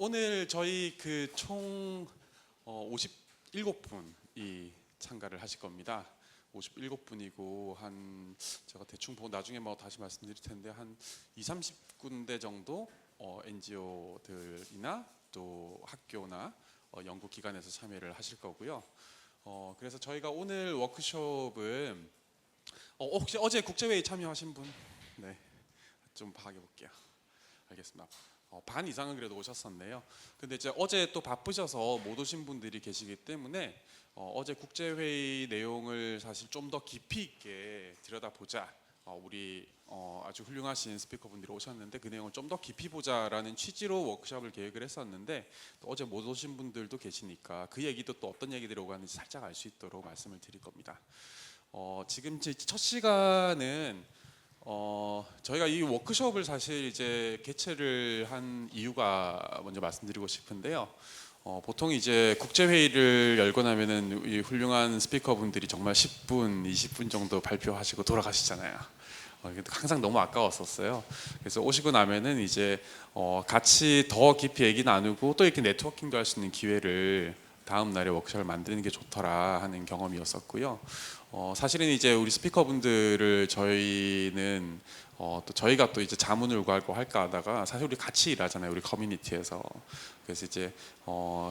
오늘 저희 총 57분이 참가를 하실 겁니다. 57분이고 제가 대충 보고 나중에 다시 말씀드릴 텐데 한 30군데 정도 NGO들이나 또 학교나 연구기관에서 참여를 하실 거고요. 그래서 저희가 오늘 워크숍은 혹시 어제 국제회의 참여하신 분? 네, 좀 파악해 볼게요. 알겠습니다. 반 이상은 그래도 오셨었네요. 근데 이제 어제 또 바쁘셔서 못 오신 분들이 계시기 때문에 어제 국제회의 내용을 사실 좀 더 깊이 있게 들여다보자. 우리 아주 훌륭하신 스피커분들이 오셨는데 그 내용을 좀 더 깊이 보자라는 취지로 워크숍을 계획을 했었는데 또 어제 못 오신 분들도 계시니까 그 얘기도 또 어떤 얘기들이 오고 하는지 살짝 알 수 있도록 말씀을 드릴 겁니다. 지금 첫 시간은 저희가 이 워크숍을 사실 이제 개최를 한 이유가 먼저 말씀드리고 싶은데요. 보통 이제 국제회의를 열고 나면은 이 훌륭한 스피커분들이 정말 10분, 20분 정도 발표하시고 돌아가시잖아요. 항상 너무 아까웠었어요. 그래서 오시고 나면은 이제 같이 더 깊이 얘기 나누고 또 이렇게 네트워킹도 할 수 있는 기회를 다음 날에 워크숍을 만드는 게 좋더라 하는 경험이었었고요. 사실은 이제 우리 스피커분들을 저희는 또 저희가 또 이제 자문을 구하고 할까 하다가 사실 우리 같이 일하잖아요, 우리 커뮤니티에서. 그래서 이제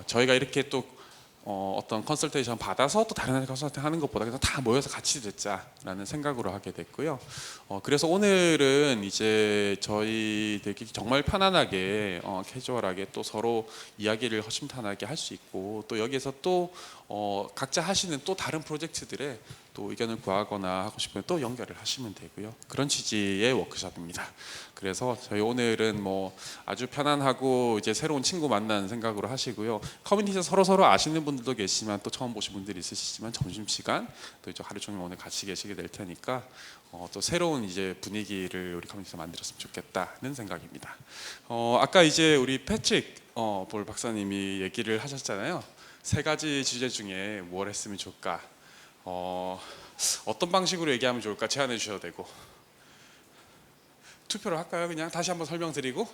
저희가 이렇게 또 어떤 컨설테이션 받아서 또 다른 컨설팅 하는 것보다 그냥 다 모여서 같이 듣자라는 생각으로 하게 됐고요. 그래서 오늘은 이제 저희들끼리 정말 편안하게 캐주얼하게 또 서로 이야기를 허심탄회하게 할 수 있고 또 여기에서 또 각자 하시는 또 다른 프로젝트들에 또 의견을 구하거나 하고 싶으면 또 연결을 하시면 되고요. 그런 취지의 워크숍입니다. 그래서 저희 오늘은 아주 편안하고 이제 새로운 친구 만나는 생각으로 하시고요. 커뮤니티에서 서로 아시는 분들도 계시지만 또 처음 보신 분들이 있으시지만 점심시간 또 이제 하루 종일 오늘 같이 계시게 될 테니까 또 새로운 이제 분위기를 우리 커뮤니티에서 만들었으면 좋겠다는 생각입니다. 아까 이제 우리 패트릭 볼 박사님이 얘기를 하셨잖아요. 3가지 주제 중에 뭘 했으면 좋을까? 어떤 방식으로 얘기하면 좋을까 제안해 주셔도 되고 투표를 할까요? 그냥 다시 한번 설명드리고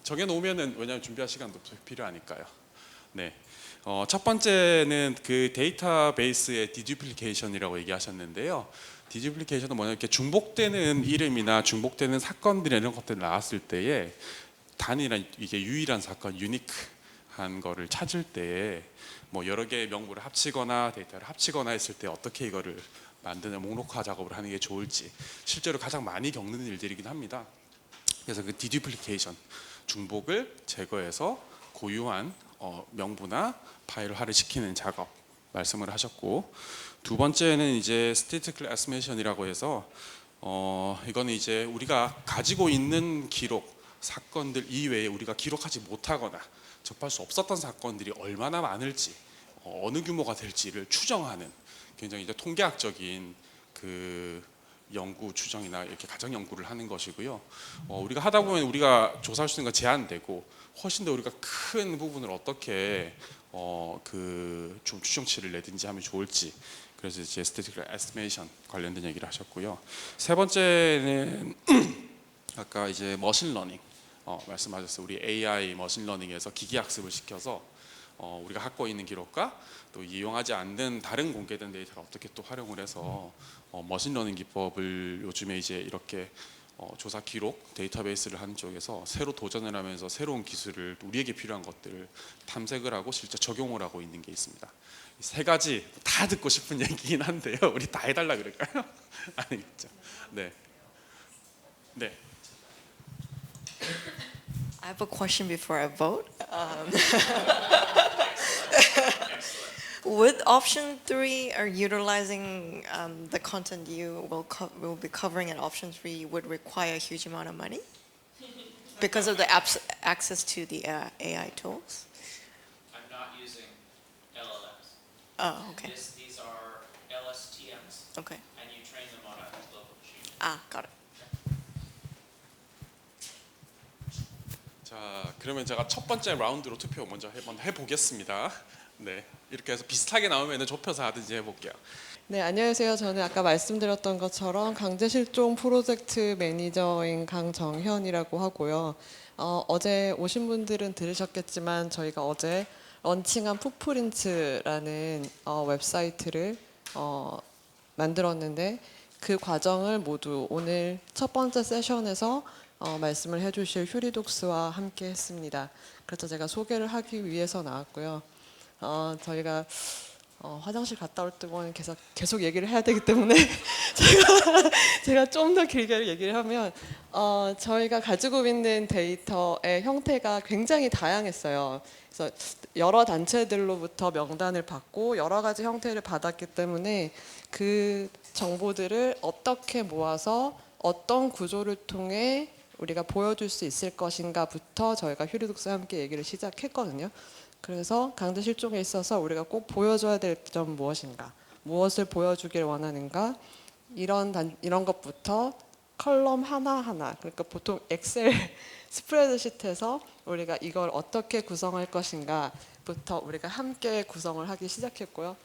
정해놓으면은 왜냐하면 준비할 시간도 필요하니까요. 네, 첫 번째는 그 데이터베이스의 디듀플리케이션이라고 얘기하셨는데요. 디듀플리케이션은 뭐냐, 이렇게 중복되는 이름이나 중복되는 사건들이 이런 것들 나왔을 때에 단일한 이게 유일한 사건, 유니크한 거를 찾을 때에 여러 개의 명부를 합치거나 데이터를 합치거나 했을 때 어떻게 이거를 만드는 목록화 작업을 하는 게 좋을지 실제로 가장 많이 겪는 일들이긴 합니다. 그래서 그 디듀플리케이션, 중복을 제거해서 고유한 명부나 파일화를 시키는 작업 말씀을 하셨고, 두 번째는 이제 statistical estimation이라고 해서 이거는 이제 우리가 가지고 있는 기록 사건들 이외에 우리가 기록하지 못하거나 접할 수 없었던 사건들이 얼마나 많을지 어느 규모가 될지를 추정하는 굉장히 이제 통계학적인 그 연구 추정이나 이렇게 가정 연구를 하는 것이고요. 우리가 하다 보면 우리가 조사할 수 있는 건 제한되고 훨씬 더 우리가 큰 부분을 어떻게 좀 추정치를 내든지 하면 좋을지, 그래서 이제 statistical estimation 관련된 얘기를 하셨고요. 세 번째는 아까 이제 머신러닝 말씀하셨어요. 우리 AI 머신러닝에서 기계학습을 시켜서 우리가 갖고 있는 기록과 또 이용하지 않는 다른 공개된 데이터를 어떻게 또 활용을 해서 머신러닝 기법을 요즘에 이제 이렇게 조사 기록 데이터베이스를 하는 쪽에서 새로 도전을 하면서 새로운 기술을 우리에게 필요한 것들을 탐색을 하고 실제 적용을 하고 있는 게 있습니다. 이 3가지 다 듣고 싶은 얘기긴 한데요. 우리 다 해달라 그럴까요? 아니겠죠. 네. 네. I have a question before I vote. With option 3, are utilizing the content you will be covering in option 3 would require a huge amount of money because of the access to the AI tools? I'm not using LLMs. Oh, okay. These are LSTMs, Okay. and you train them on a local machine. Ah, got it. 자, 그러면 제가 첫 번째 라운드로 투표 먼저 해보겠습니다. 네, 이렇게 해서 비슷하게 나오면 좁혀서 하든지 해볼게요. 네, 안녕하세요. 저는 아까 말씀드렸던 것처럼 강제실종 프로젝트 매니저인 강정현이라고 하고요. 어제 오신 분들은 들으셨겠지만 저희가 어제 런칭한 풋프린츠라는 웹사이트를 만들었는데 그 과정을 모두 오늘 첫 번째 세션에서 말씀을 해주실 휴리독스와 함께 했습니다. 그래서 제가 소개를 하기 위해서 나왔고요. 저희가 화장실 갔다 올 동안 계속 얘기를 해야 되기 때문에 제가 좀 더 길게 얘기를 하면 저희가 가지고 있는 데이터의 형태가 굉장히 다양했어요. 그래서 여러 단체들로부터 명단을 받고 여러 가지 형태를 받았기 때문에 그 정보들을 어떻게 모아서 어떤 구조를 통해 우리가 보여줄 수 있을 것인가부터 저희가 휴리독스와 함께 얘기를 시작했거든요. 그래서 강제 실종에 있어서 우리가 꼭 보여줘야 될 점 무엇인가, 무엇을 보여주길 원하는가, 이런 것부터 컬럼 하나하나, 그러니까 보통 엑셀 스프레드시트에서 우리가 이걸 어떻게 구성할 것인가부터 우리가 함께 구성을 하기 시작했고요.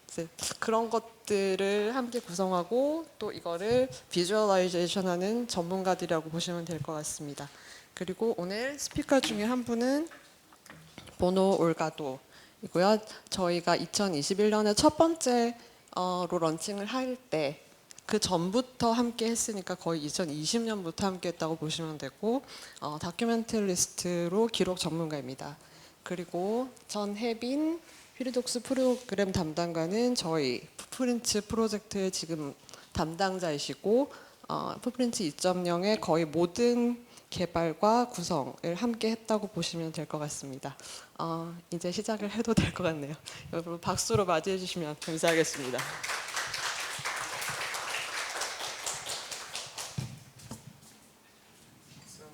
이제 그런 것들을 함께 구성하고 또 이거를 비주얼라이제이션하는 전문가들이라고 보시면 될 것 같습니다. 그리고 오늘 스피커 중에 한 분은 보노 올가도이고요. 저희가 2021년에 첫 번째로 런칭을 할 때 그 전부터 함께 했으니까 거의 2020년부터 함께 했다고 보시면 되고 다큐멘터리스트로 기록 전문가입니다. 그리고 전혜빈 휴리독스 프로그램 담당관은 저희 풋프린츠 프로젝트의 지금 담당자이시고 풋프린츠 2.0의 거의 모든 개발과 구성을 함께 했다고 보시면 될 것 같습니다. 이제 시작을 해도 될 것 같네요. 여러분 박수로 맞이해 주시면 감사하겠습니다. So,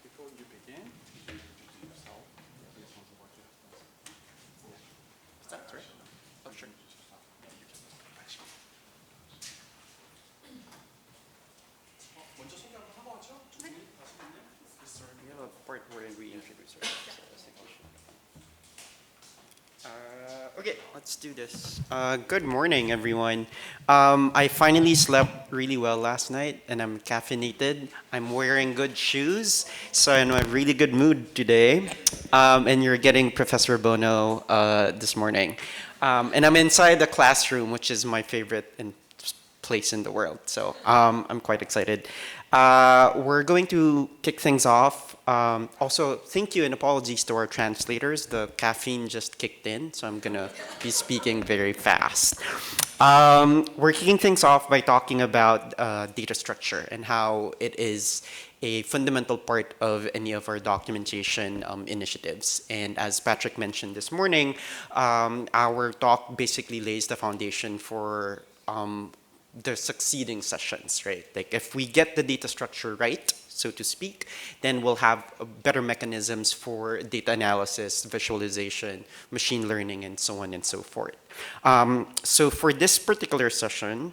before you begin, introduce yourself. Is that correct? Oh, sure. 먼저 소개 한번 하고 하죠? We have a part where we introduce ourselves. Okay, let's do this. Good morning, everyone. I finally slept really well last night, and I'm caffeinated. I'm wearing good shoes, so I'm in a really good mood today. And you're getting Professor Bono this morning. And I'm inside the classroom, which is my favorite place in the world. So I'm quite excited. We're going to kick things off. Also, thank you and apologies to our translators. The caffeine just kicked in, so I'm gonna be speaking very fast. We're kicking things off by talking about data structure and how it is a fundamental part of any of our documentation initiatives. And as Patrick mentioned this morning, our talk basically lays the foundation for the succeeding sessions, right? Like if we get the data structure right, so to speak, then we'll have better mechanisms for data analysis, visualization, machine learning, and so on and so forth. So for this particular session,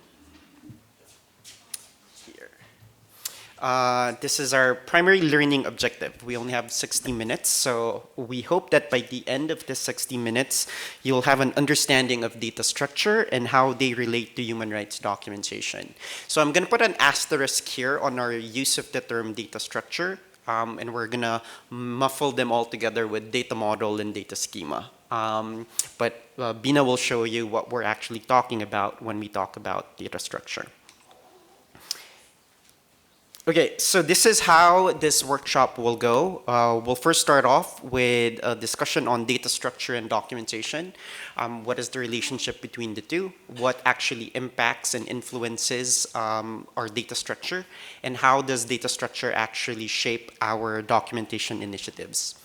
this is our primary learning objective. We only have 60 minutes, so we hope that by the end of this 60 minutes, you'll have an understanding of data structure and how they relate to human rights documentation. So I'm going to put an asterisk here on our use of the term data structure, and we're going to muffle them all together with data model and data schema. But Bina will show you what we're actually talking about when we talk about data structure. Okay, so this is how this workshop will go. We'll first start off with a discussion on data structure and documentation. What is the relationship between the two? What actually impacts and influences our data structure? And how does data structure actually shape our documentation initiatives?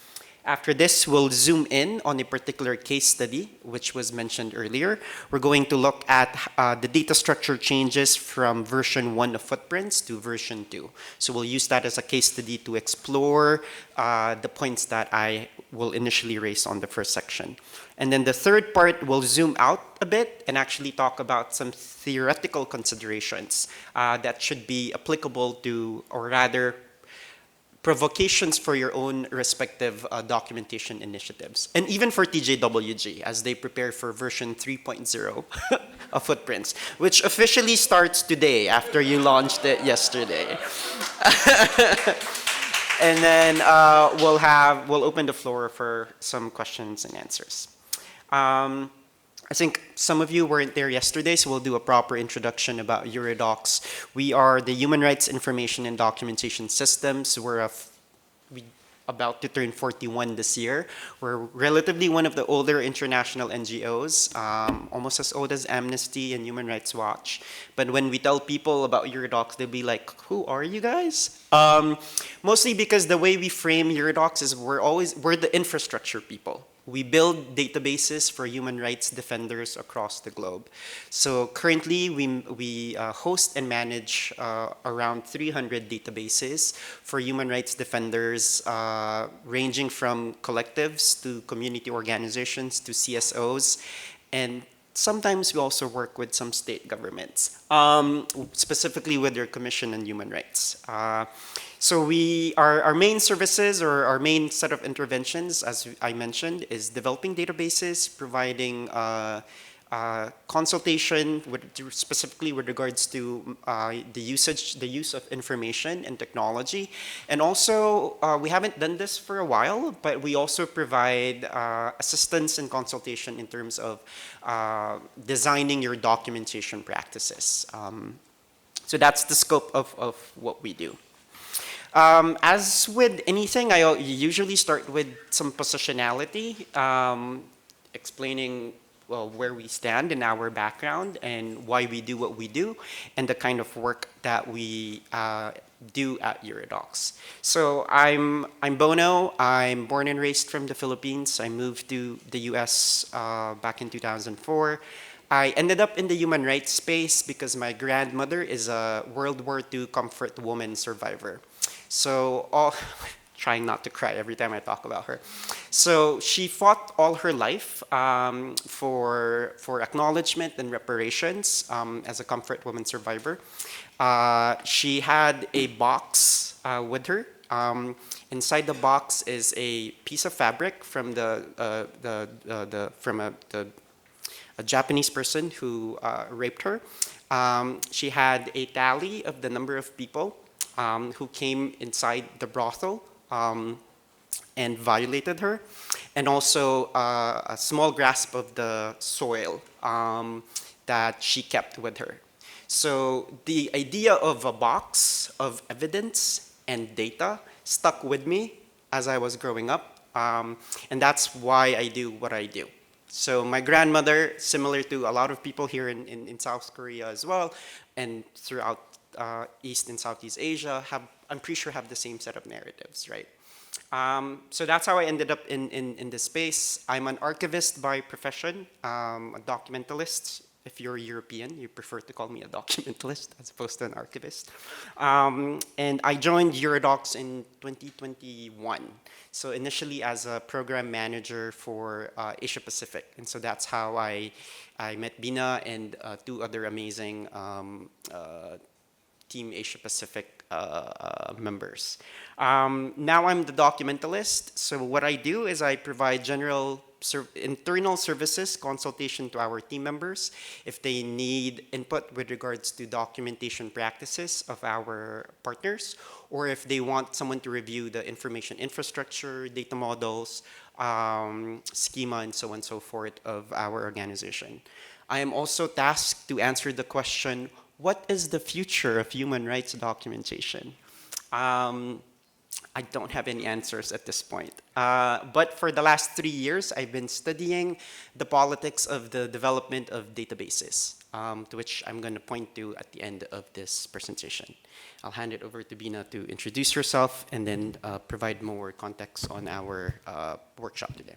After this, we'll zoom in on a particular case study, which was mentioned earlier. We're going to look at the data structure changes from version 1 of Footprints to version 2. So we'll use that as a case study to explore the points that I will initially raise on the first section. And then the third part will zoom out a bit and actually talk about some theoretical considerations that should be applicable to, or rather, provocations for your own respective documentation initiatives. And even for TJWG, as they prepare for version 3.0 of Footprints, which officially starts today after you launched it yesterday. And then we'll open the floor for some questions and answers. I think some of you weren't there yesterday, so we'll do a proper introduction about Eurodocs. We are the Human Rights Information and Documentation Systems. We're about to turn 41 this year. We're relatively one of the older international NGOs, almost as old as Amnesty and Human Rights Watch. But when we tell people about Eurodocs, they'll be like, who are you guys? Mostly because the way we frame Eurodocs is we're the infrastructure people. We build databases for human rights defenders across the globe. So currently, we host and manage around 300 databases for human rights defenders, ranging from collectives to community organizations to CSOs. And sometimes we also work with some state governments, specifically with their Commission on Human Rights. So our main services or our main set of interventions, as I mentioned, is developing databases, providing consultation specifically with regards to the use of information and technology. And also, we haven't done this for a while, but we also provide assistance and consultation in terms of designing your documentation practices. So that's the scope of what we do. As with anything, I usually start with some positionality, explaining where we stand in our background and why we do what we do, and the kind of work that we do at Eurodocs. So I'm Bono. I'm born and raised from the Philippines. I moved to the US back in 2004. I ended up in the human rights space because my grandmother is a World War II comfort woman survivor. So, trying not to cry every time I talk about her. So she fought all her life for acknowledgement and reparations as a comfort woman survivor. She had a box with her. Inside the box is a piece of fabric from a Japanese person who raped her. She had a tally of the number of people who came inside the brothel and violated her, and also a small grasp of the soil that she kept with her. So the idea of a box of evidence and data stuck with me as I was growing up, and that's why I do what I do. So my grandmother, similar to a lot of people here in South Korea as well, and throughout East and Southeast Asia, I'm pretty sure have the same set of narratives, right? So that's how I ended up in this space. I'm an archivist by profession, a documentalist. If you're European, you prefer to call me a documentalist as opposed to an archivist. And I joined Eurodocs in 2021. So initially as a program manager for Asia Pacific. And so that's how I met Bina and two other amazing Team Asia Pacific members. Now I'm the documentalist. So what I do is I provide general internal services consultation to our team members if they need input with regards to documentation practices of our partners, or if they want someone to review the information infrastructure, data models, schema, and so on and so forth of our organization. I am also tasked to answer the question, what is the future of human rights documentation? I don't have any answers at this point. But for the last 3 years, I've been studying the politics of the development of databases, to which I'm going to point to at the end of this presentation. I'll hand it over to Bina to introduce herself and then provide more context on our workshop today.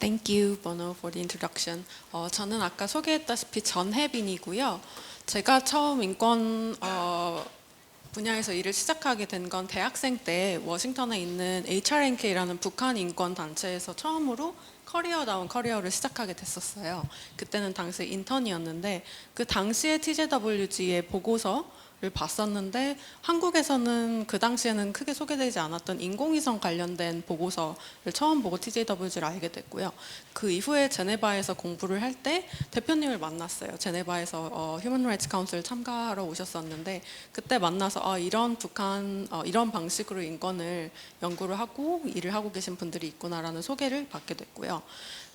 Thank you, Bono, for the introduction. 저는 아까 소개했다시피 전혜빈이고요. 제가 처음 인권 분야에서 일을 시작하게 된 건 대학생 때 워싱턴에 있는 HRNK라는 북한 인권 단체에서 처음으로 커리어다운 커리어를 시작하게 됐었어요. 그때는 당시 인턴이었는데 그 당시에 TJWG의 보고서를 봤었는데 한국에서는 그 당시에는 크게 소개되지 않았던 인공위성 관련된 보고서를 처음 보고 TJWG를 알게 됐고요. 그 이후에 제네바에서 공부를 할 때 대표님을 만났어요. 제네바에서 휴먼 라이츠 카운슬 참가하러 오셨었는데 그때 만나서 이런 북한 이런 방식으로 인권을 연구를 하고 일을 하고 계신 분들이 있구나라는 소개를 받게 됐고요.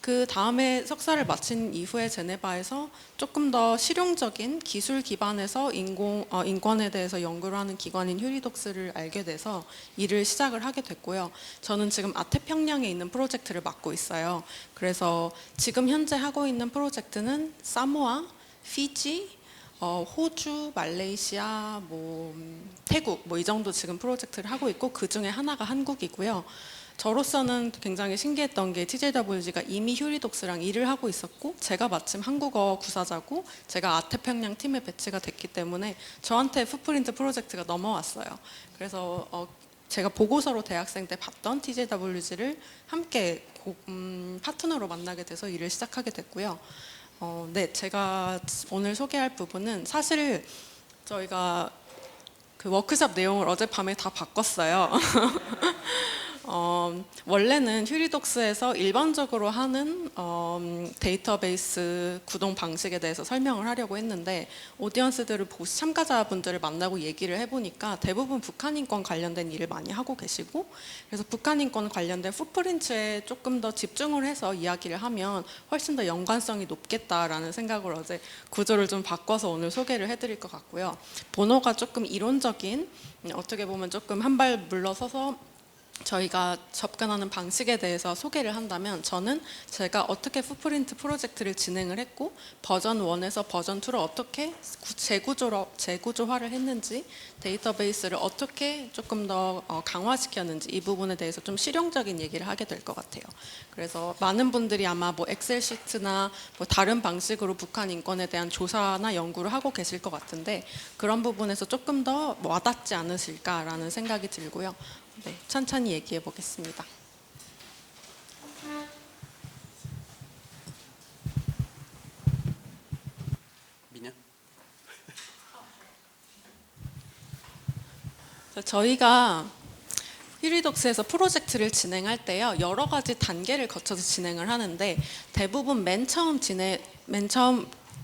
그 다음에 석사를 마친 이후에 제네바에서 조금 더 실용적인 기술 기반에서 인권에 대해서 연구를 하는 기관인 휴리독스를 알게 돼서 일을 시작을 하게 됐고요. 저는 지금 아태평양에 있는 프로젝트를 맡고 있어요. 그래서 지금 현재 하고 있는 프로젝트는 사모아, 피지, 호주, 말레이시아, 태국 이 정도 지금 프로젝트를 하고 있고 그 중에 하나가 한국이고요. 저로서는 굉장히 신기했던 게 TJWG가 이미 휴리독스랑 일을 하고 있었고 제가 마침 한국어 구사자고 제가 아태평양 팀에 배치가 됐기 때문에 저한테 풋프린트 프로젝트가 넘어왔어요. 그래서 제가 보고서로 대학생 때 봤던 TJWG를 함께 파트너로 만나게 돼서 일을 시작하게 됐고요. 네, 제가 오늘 소개할 부분은 사실 저희가 그 워크숍 내용을 어젯밤에 다 바꿨어요. 원래는 휴리독스에서 일반적으로 하는 데이터베이스 구동 방식에 대해서 설명을 하려고 했는데 오디언스들을 참가자분들을 만나고 얘기를 해보니까 대부분 북한 인권 관련된 일을 많이 하고 계시고 그래서 북한 인권 관련된 풋프린트에 조금 더 집중을 해서 이야기를 하면 훨씬 더 연관성이 높겠다라는 생각을 어제 구조를 좀 바꿔서 오늘 소개를 해드릴 것 같고요. 번호가 조금 이론적인 어떻게 보면 조금 한 발 물러서서 저희가 접근하는 방식에 대해서 소개를 한다면 저는 제가 어떻게 풋프린트 프로젝트를 진행을 했고 버전 1에서 버전 2를 어떻게 재구조화를 했는지 데이터베이스를 어떻게 조금 더 강화시켰는지 이 부분에 대해서 좀 실용적인 얘기를 하게 될 것 같아요. 그래서 많은 분들이 아마 엑셀 시트나 다른 방식으로 북한 인권에 대한 조사나 연구를 하고 계실 것 같은데 그런 부분에서 조금 더 와닿지 않으실까라는 생각이 들고요. 네, 천천히 얘기해 보겠습니다. 미냐? 저희가 휴리독스에서 프로젝트를 진행할 때요 여러 가지 단계를 거쳐서 진행을 하는데 대부분 맨 처음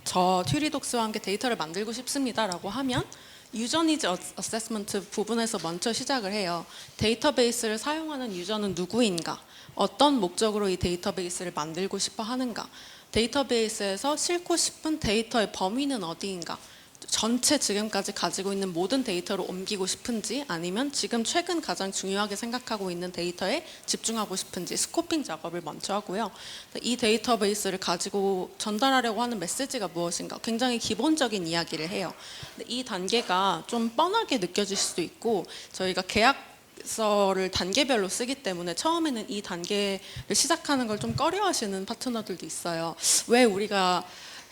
저 휴리독스와 함께 데이터를 만들고 싶습니다라고 하면 유저 니즈 어세스먼트 부분에서 먼저 시작을 해요. 데이터베이스를 사용하는 유저는 누구인가? 어떤 목적으로 이 데이터베이스를 만들고 싶어 하는가? 데이터베이스에서 싣고 싶은 데이터의 범위는 어디인가? 전체 지금까지 가지고 있는 모든 데이터를 옮기고 싶은지 아니면 지금 최근 가장 중요하게 생각하고 있는 데이터에 집중하고 싶은지 스코핑 작업을 먼저 하고요. 이 데이터베이스를 가지고 전달하려고 하는 메시지가 무엇인가 굉장히 기본적인 이야기를 해요. 이 단계가 좀 뻔하게 느껴질 수도 있고 저희가 계약서를 단계별로 쓰기 때문에 처음에는 이 단계를 시작하는 걸 좀 꺼려하시는 파트너들도 있어요. 왜 우리가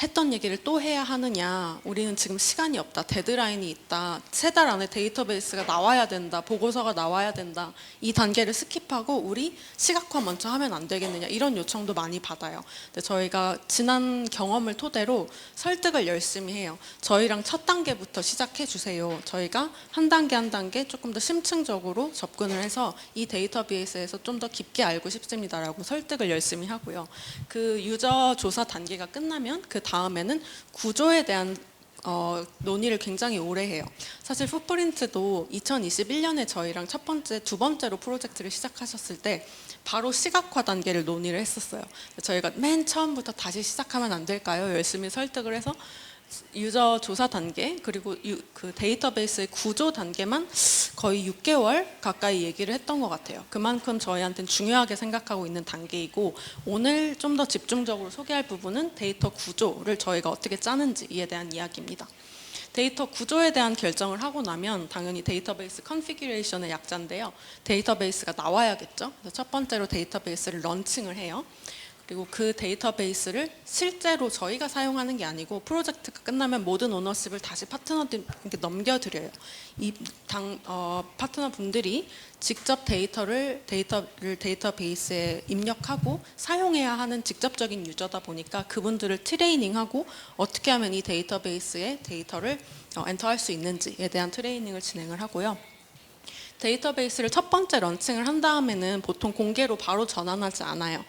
했던 얘기를 또 해야 하느냐, 우리는 지금 시간이 없다, 데드라인이 있다, 3달 안에 데이터베이스가 나와야 된다, 보고서가 나와야 된다, 이 단계를 스킵하고 우리 시각화 먼저 하면 안 되겠느냐 이런 요청도 많이 받아요. 근데 저희가 지난 경험을 토대로 설득을 열심히 해요. 저희랑 첫 단계부터 시작해 주세요. 저희가 한 단계 한 단계 조금 더 심층적으로 접근을 해서 이 데이터베이스에서 좀 더 깊게 알고 싶습니다라고 설득을 열심히 하고요. 그 유저 조사 단계가 끝나면 그 다음에는 구조에 대한 논의를 굉장히 오래 해요. 사실 풋프린트도 2021년에 저희랑 두 번째로 프로젝트를 시작하셨을 때 바로 시각화 단계를 논의를 했었어요. 저희가 맨 처음부터 다시 시작하면 안 될까요? 열심히 설득을 해서 유저 조사 단계 그리고 그 데이터베이스의 구조 단계만 거의 6개월 가까이 얘기를 했던 것 같아요. 그만큼 저희한테는 중요하게 생각하고 있는 단계이고 오늘 좀 더 집중적으로 소개할 부분은 데이터 구조를 저희가 어떻게 짜는지에 대한 이야기입니다. 데이터 구조에 대한 결정을 하고 나면 당연히 데이터베이스 컨피규레이션의 약자인데요. 데이터베이스가 나와야겠죠. 그래서 첫 번째로 데이터베이스를 런칭을 해요. 그리고 그 데이터베이스를 실제로 저희가 사용하는 게 아니고 프로젝트가 끝나면 모든 오너십을 다시 파트너들께 넘겨드려요. 파트너 분들이 직접 데이터를 데이터베이스에 입력하고 사용해야 하는 직접적인 유저다 보니까 그분들을 트레이닝하고 어떻게 하면 이 데이터베이스에 데이터를 엔터할 수 있는지에 대한 트레이닝을 진행을 하고요. 데이터베이스를 첫 번째 런칭을 한 다음에는 보통 공개로 바로 전환하지 않아요.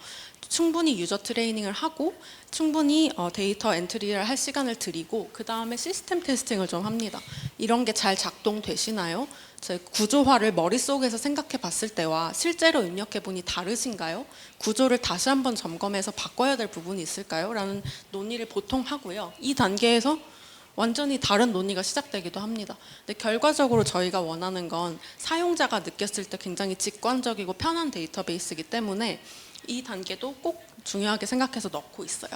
충분히 유저 트레이닝을 하고 충분히 데이터 엔트리를 할 시간을 드리고 그 다음에 시스템 테스팅을 좀 합니다. 이런 게 잘 작동되시나요? 제 구조화를 머릿속에서 생각해 봤을 때와 실제로 입력해 보니 다르신가요? 구조를 다시 한번 점검해서 바꿔야 될 부분이 있을까요? 라는 논의를 보통 하고요. 이 단계에서 완전히 다른 논의가 시작되기도 합니다. 근데 결과적으로 저희가 원하는 건 사용자가 느꼈을 때 굉장히 직관적이고 편한 데이터베이스이기 때문에 이 단계도 꼭 중요하게 생각해서 넣고 있어요.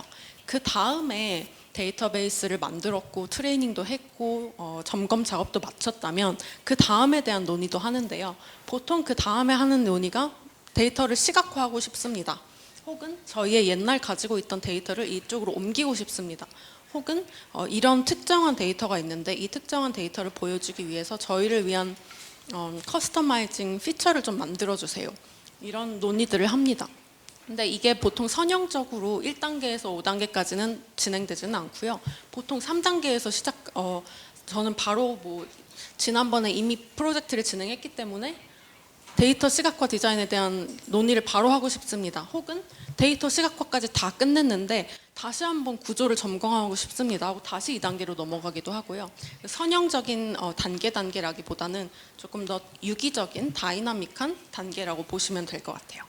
그 다음에 데이터베이스를 만들었고 트레이닝도 했고 점검 작업도 마쳤다면 그 다음에 대한 논의도 하는데요. 보통 그 다음에 하는 논의가 데이터를 시각화하고 싶습니다. 혹은 저희의 옛날 가지고 있던 데이터를 이쪽으로 옮기고 싶습니다. 혹은 이런 특정한 데이터가 있는데 이 특정한 데이터를 보여주기 위해서 저희를 위한 커스터마이징 피처를 좀 만들어주세요. 이런 논의들을 합니다. 근데 이게 보통 선형적으로 1단계에서 5단계까지는 진행되지는 않고요. 보통 3단계에서 저는 바로 지난번에 이미 프로젝트를 진행했기 때문에 데이터 시각화 디자인에 대한 논의를 바로 하고 싶습니다. 혹은 데이터 시각화까지 다 끝냈는데 다시 한번 구조를 점검하고 싶습니다 하고 다시 2단계로 넘어가기도 하고요. 선형적인 단계라기보다는 조금 더 유기적인 다이나믹한 단계라고 보시면 될 것 같아요.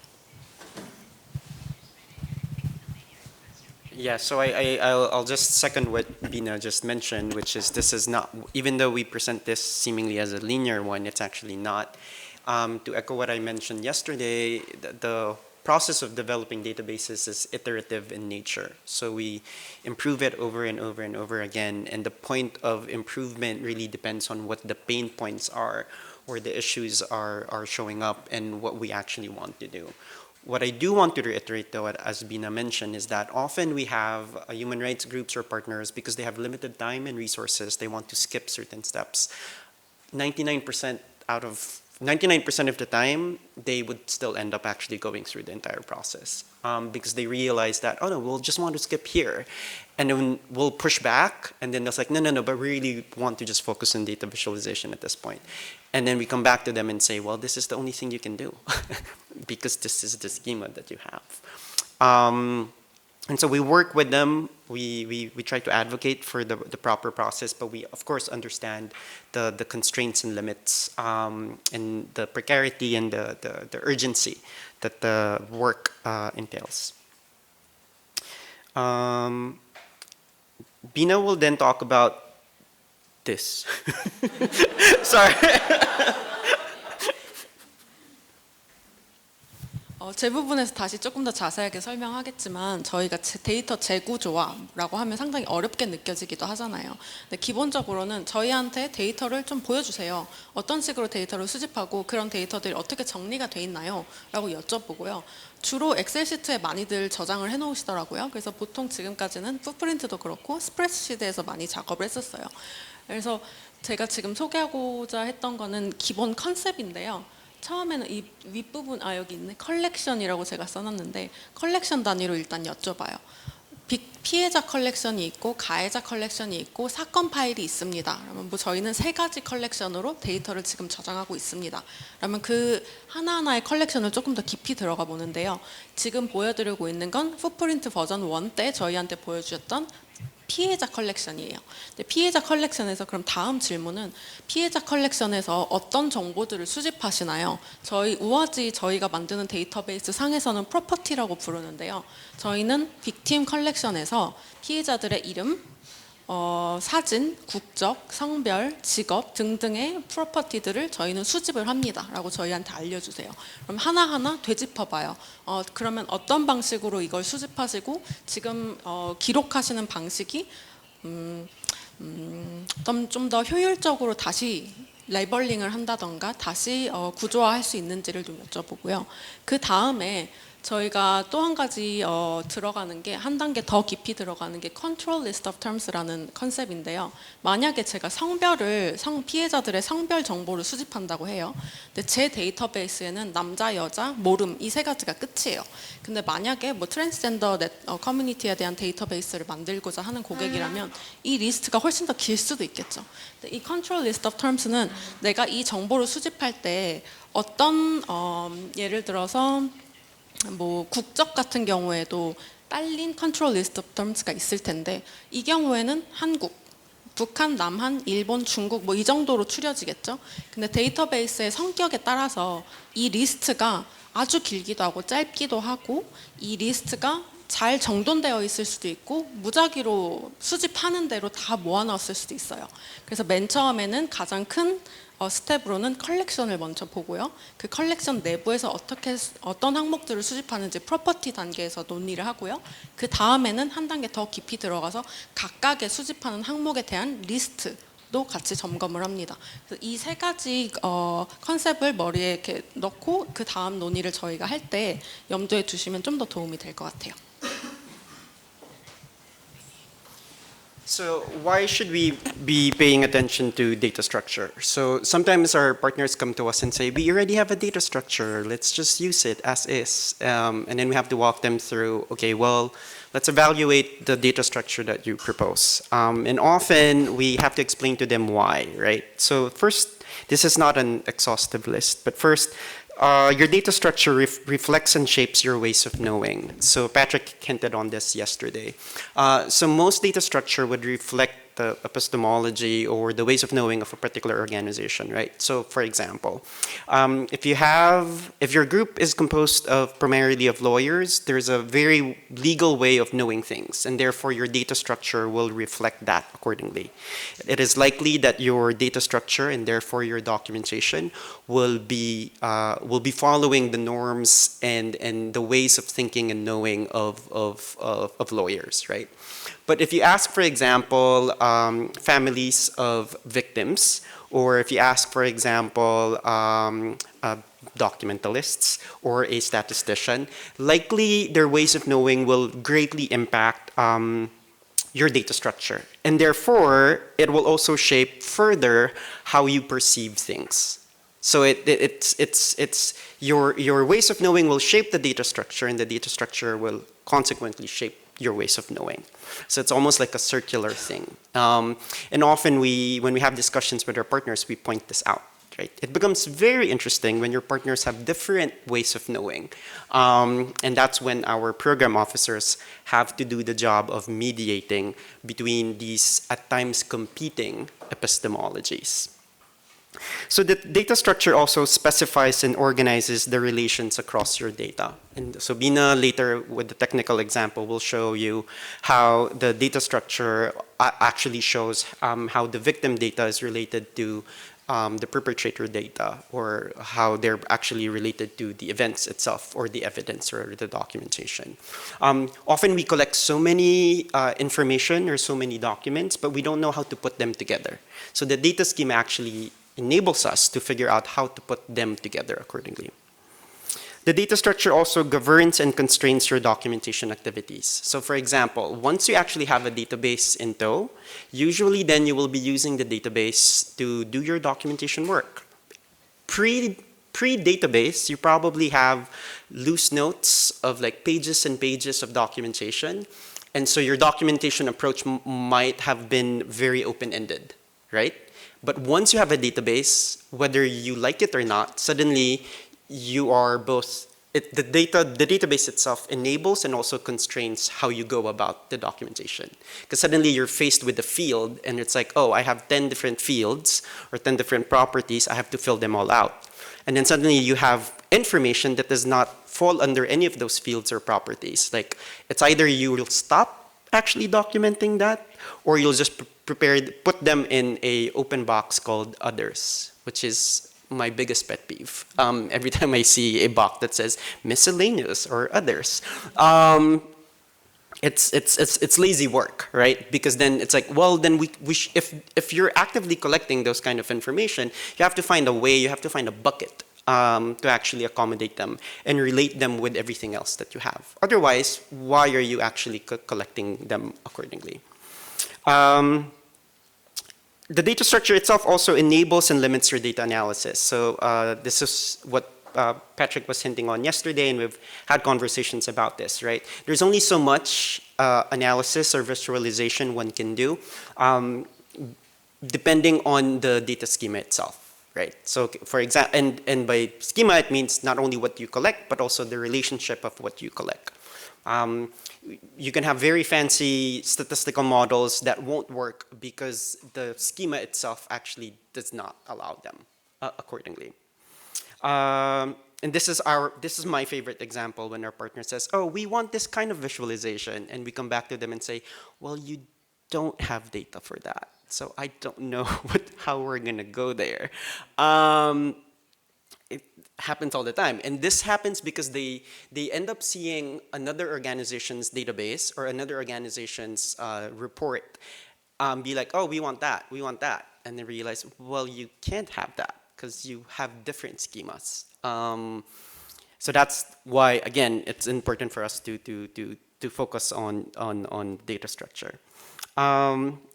Yeah, so I'll just second what Bina just mentioned, which is this is not, even though we present this seemingly as a linear one, it's actually not. To echo what I mentioned yesterday, the process of developing databases is iterative in nature. So we improve it over and over and over again, and the point of improvement really depends on what the pain points are, or the issues are showing up, and what we actually want to do. What I do want to reiterate, though, as Bina mentioned, is that often we have human rights groups or partners, because they have limited time and resources, they want to skip certain steps. 99% of the time, they would still end up actually going through the entire process, because they realize that, oh no, we'll just want to skip here. And then we'll push back, and then they're like, no, but we really want to just focus on data visualization at this point. And then we come back to them and say, well, this is the only thing you can do, because this is the schema that you have. And so we work with them, we try to advocate for the proper process, but we of course understand the constraints and limits, and the precarity and the urgency that the work entails. Bina will then talk about this. Sorry. 제 부분에서 다시 조금 더 자세하게 설명하겠지만 저희가 데이터 재구조화라고 하면 상당히 어렵게 느껴지기도 하잖아요. 근데 기본적으로는 저희한테 데이터를 좀 보여주세요. 어떤 식으로 데이터를 수집하고 그런 데이터들이 어떻게 정리가 돼 있나요? 라고 여쭤보고요. 주로 엑셀 시트에 많이들 저장을 해놓으시더라고요. 그래서 보통 지금까지는 풋프린트도 그렇고 스프레드시트에서 많이 작업을 했었어요. 그래서 제가 지금 소개하고자 했던 거는 기본 컨셉인데요. 처음에는 이 윗부분, 여기 있네. 컬렉션이라고 제가 써놨는데 컬렉션 단위로 일단 여쭤봐요. 피해자 컬렉션이 있고 가해자 컬렉션이 있고 사건 파일이 있습니다. 그러면 저희는 3가지 컬렉션으로 데이터를 지금 저장하고 있습니다. 그러면 그 하나하나의 컬렉션을 조금 더 깊이 들어가 보는데요. 지금 보여드리고 있는 건 풋프린트 버전 1 때 저희한테 보여주셨던 피해자 컬렉션이에요. 근데 피해자 컬렉션에서 그럼 다음 질문은 피해자 컬렉션에서 어떤 정보들을 수집하시나요? 저희가 만드는 데이터베이스 상에서는 프로퍼티라고 부르는데요. 저희는 빅팀 컬렉션에서 피해자들의 이름, 사진, 국적, 성별, 직업 등등의 프로퍼티들을 저희는 수집을 합니다. 라고 저희한테 알려주세요. 그럼 하나하나 되짚어봐요. 그러면 어떤 방식으로 이걸 수집하시고 지금 기록하시는 방식이 좀 더 효율적으로 다시 레이벌링을 한다던가 다시 구조화할 수 있는지를 좀 여쭤보고요. 그 다음에 저희가 또 한 가지 들어가는 게 한 단계 더 깊이 들어가는 게 Control List of Terms라는 컨셉인데요. 만약에 제가 피해자들의 성별 정보를 수집한다고 해요. 근데 제 데이터베이스에는 남자, 여자, 모름 이 세 가지가 끝이에요. 근데 만약에 뭐 트랜스젠더 커뮤니티에 대한 데이터베이스를 만들고자 하는 고객이라면 이 리스트가 훨씬 더 길 수도 있겠죠. 근데 이 Control List of Terms는 내가 이 정보를 수집할 때 어떤 예를 들어서 뭐 국적 같은 경우에도 딸린 컨트롤 리스트 오브 텀스가 있을 텐데 이 경우에는 한국, 북한, 남한, 일본, 중국 뭐 이 정도로 추려지겠죠. 근데 데이터베이스의 성격에 따라서 이 리스트가 아주 길기도 하고 짧기도 하고 이 리스트가 잘 정돈되어 있을 수도 있고 무작위로 수집하는 대로 다 모아놨을 수도 있어요. 그래서 맨 처음에는 가장 큰 스텝으로는 컬렉션을 먼저 보고요. 그 컬렉션 내부에서 어떤 항목들을 수집하는지 프로퍼티 단계에서 논의를 하고요. 그 다음에는 한 단계 더 깊이 들어가서 각각의 수집하는 항목에 대한 리스트도 같이 점검을 합니다. 이 세 가지 컨셉을 머리에 이렇게 넣고 그 다음 논의를 저희가 할 때 염두에 두시면 좀 더 도움이 될 것 같아요. So why should we be paying attention to data structure? So sometimes our partners come to us and say, we already have a data structure, let's just use it as is. And then we have to walk them through, okay, well, let's evaluate the data structure that you propose. And often we have to explain to them why, right? So first, this is not an exhaustive list, but first, your data structure reflects and shapes your ways of knowing. So Patrick hinted on this yesterday. So most data structure would reflect the epistemology or the ways of knowing of a particular organization, right? So for example, if your group is composed of primarily of lawyers, there's a very legal way of knowing things, and therefore your data structure will reflect that accordingly. It is likely that your data structure and therefore your documentation will be following the norms and the ways of thinking and knowing of lawyers, right? But if you ask, for example, families of victims, or if you ask, for example, documentalists or a statistician, likely their ways of knowing will greatly impact your data structure. And therefore, it will also shape further how you perceive things. So it's your ways of knowing will shape the data structure, and the data structure will consequently shape your ways of knowing. So it's almost like a circular thing. And often when we have discussions with our partners, we point this out, right? It becomes very interesting when your partners have different ways of knowing. And that's when our program officers have to do the job of mediating between these, at times, competing epistemologies. So the data structure also specifies and organizes the relations across your data. And so Bina later with the technical example will show you how the data structure actually shows how the victim data is related to the perpetrator data, or how they're actually related to the events itself or the evidence or the documentation. Often we collect so many information or so many documents, but we don't know how to put them together. So the data schema actually enables us to figure out how to put them together accordingly. The data structure also governs and constrains your documentation activities. So for example, once you actually have a database in tow, usually then you will be using the database to do your documentation work. Pre-database, you probably have loose notes of like pages and pages of documentation. And so your documentation approach might have been very open-ended, right? But once you have a database, whether you like it or not, suddenly you are both, the database itself enables and also constrains how you go about the documentation. Because suddenly you're faced with a field and it's like, oh, I have 10 different fields or 10 different properties, I have to fill them all out. And then suddenly you have information that does not fall under any of those fields or properties. Like, it's either you will stop actually documenting that, or you'll just put them in a open box called others, which is my biggest pet peeve. Every time I see a box that says miscellaneous or others, it's lazy work, right? Because then it's like, well, then if you're actively collecting those kind of information, you have to find a way, you have to find a bucket to actually accommodate them and relate them with everything else that you have. Otherwise, why are you actually collecting them accordingly? The data structure itself also enables and limits your data analysis. So this is what Patrick was hinting on yesterday, and we've had conversations about this, right? There's only so much analysis or visualization one can do, depending on the data schema itself, right? So for example, and by schema, it means not only what you collect, but also the relationship of what you collect. You can have very fancy statistical models that won't work because the schema itself actually does not allow them accordingly. And this is my favorite example when our partner says, oh, we want this kind of visualization, and we come back to them and say, well, you don't have data for that, so I don't know how we're gonna go there. It happens all the time, and this happens because they end up seeing another organization's database or another organization's report, be like, oh, we want that, and they realize, well, you can't have that because you have different schemas. So that's why, again, it's important for us to focus on data structure.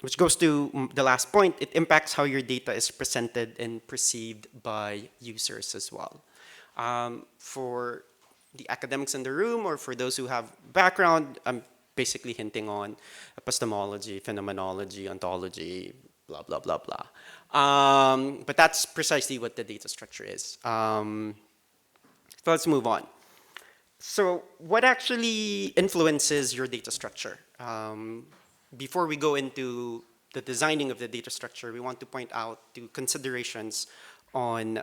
Which goes to the last point, it impacts how your data is presented and perceived by users as well. For the academics in the room, or for those who have background, I'm basically hinting on epistemology, phenomenology, ontology, blah, blah, blah, blah. But that's precisely what the data structure is. So let's move on. So what actually influences your data structure? Before we go into the designing of the data structure, we want to point out two considerations on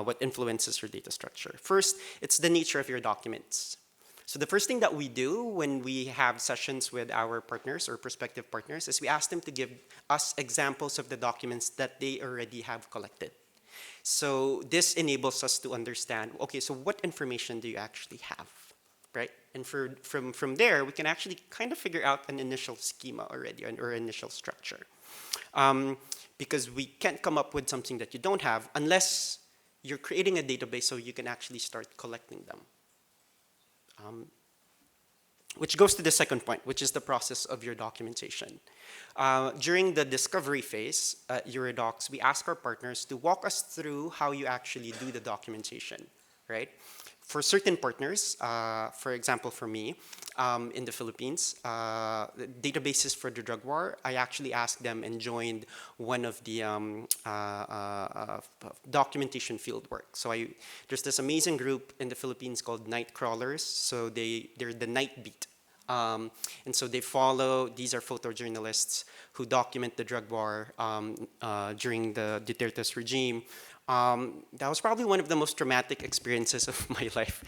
what influences your data structure. First, it's the nature of your documents. So the first thing that we do when we have sessions with our partners or prospective partners is we ask them to give us examples of the documents that they already have collected. So this enables us to understand, okay, so what information do you actually have, right? And from there, we can actually kind of figure out an initial schema already, or initial structure. Because we can't come up with something that you don't have unless you're creating a database so you can actually start collecting them. Which goes to the second point, which is the process of your documentation. During the discovery phase at Eurodocs, we ask our partners to walk us through how you actually do the documentation, right? For certain partners, for example, for me, in the Philippines, databases for the drug war, I actually asked them and joined one of the documentation field work. So there's this amazing group in the Philippines called Night Crawlers. So they're the night beat. And so they follow, these are photojournalists who document the drug war during the Duterte's regime. That was probably one of the most traumatic experiences of my life.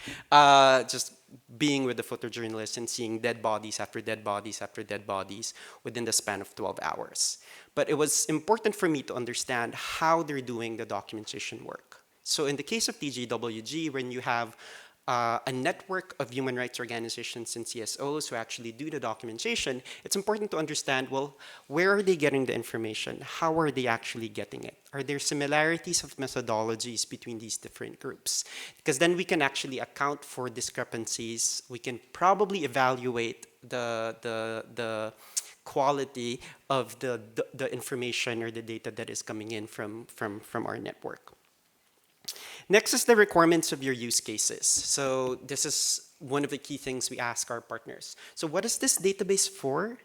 Just being with the photojournalists and seeing dead bodies after dead bodies after dead bodies within the span of 12 hours. But it was important for me to understand how they're doing the documentation work. So in the case of TJWG, when you have a network of human rights organizations and CSOs who actually do the documentation, it's important to understand, well, where are they getting the information? How are they actually getting it? Are there similarities of methodologies between these different groups? Because then we can actually account for discrepancies. We can probably evaluate the quality of the information or the data that is coming in from our network. Next is the requirements of your use cases. So this is one of the key things we ask our partners. So what is this database for?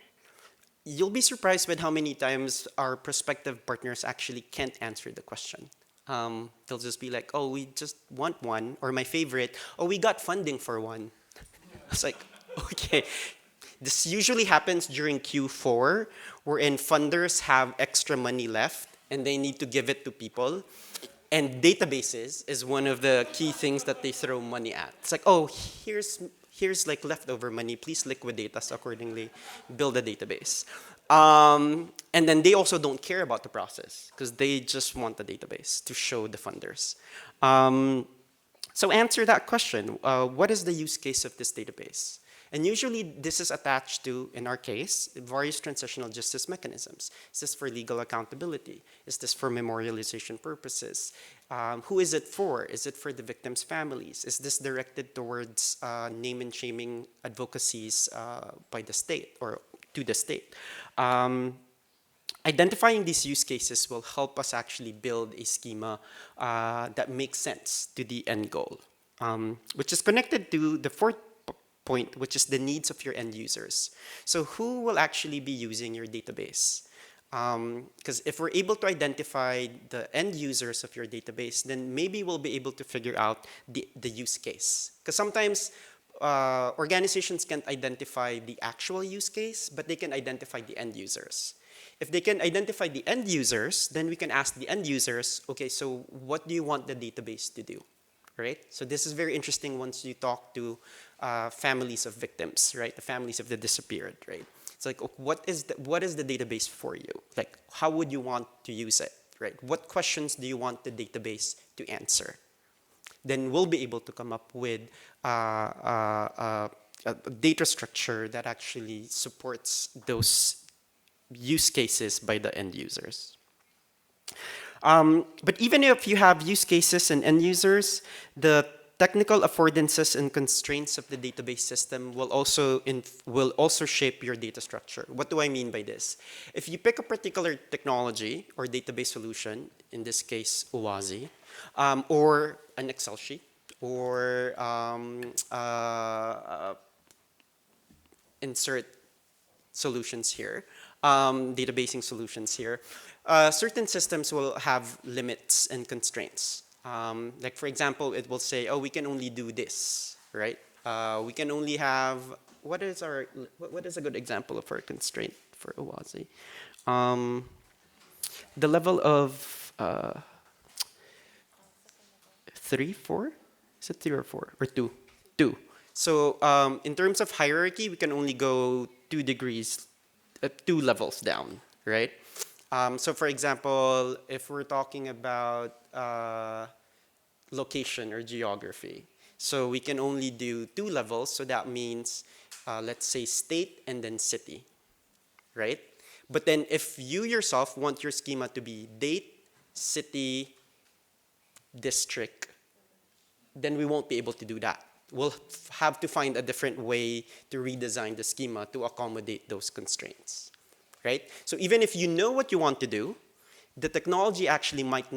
You'll be surprised with how many times our prospective partners actually can't answer the question. They'll just be like, oh, we just want one, or my favorite, oh, we got funding for one. It's like, okay. This usually happens during Q4, wherein funders have extra money left and they need to give it to people. And databases is one of the key things that they throw money at. It's like, oh, here's like leftover money. Please liquidate us accordingly. Build a database. And then they also don't care about the process because they just want the database to show the funders. So answer that question. What is the use case of this database? And usually this is attached to, in our case, various transitional justice mechanisms. Is this for legal accountability? Is this for memorialization purposes? Who is it for? Is it for the victims' families? Is this directed towards name and shaming advocacies by the state or to the state? Identifying these use cases will help us actually build a schema that makes sense to the end goal, which is connected to the fourth point, which is the needs of your end users. So who will actually be using your database? Because if we're able to identify the end users of your database, then maybe we'll be able to figure out the use case. Because sometimes organizations can't identify the actual use case, but they can identify the end users. If they can identify the end users, then we can ask the end users, okay, so what do you want the database to do, right? So this is very interesting once you talk to families of victims, right? The families of the disappeared, right? It's like, what is the database for you? Like, how would you want to use it, right? What questions do you want the database to answer? Then we'll be able to come up with a data structure that actually supports those use cases by the end users. But even if you have use cases and end users, the technical affordances and constraints of the database system will also shape your data structure. What do I mean by this? If you pick a particular technology or database solution, in this case OWASI, or an Excel sheet, or insert solutions here, databasing solutions here, certain systems will have limits and constraints. Like for example, it will say, oh, we can only do this, right? We can only have, what is a good example of our constraint for OWASI? The level of 3, 4? Is it 3 or 4? Or 2? 2. So in terms of hierarchy, we can only go 2 degrees, 2 levels down, right? So for example, if we're talking about location or geography, so we can only do 2 levels, so that means, let's say state and then city, right? But then if you yourself want your schema to be date, city, district, then we won't be able to do that. We'll have to find a different way to redesign the schema to accommodate those constraints, right? So even if you know what you want to do, the technology actually might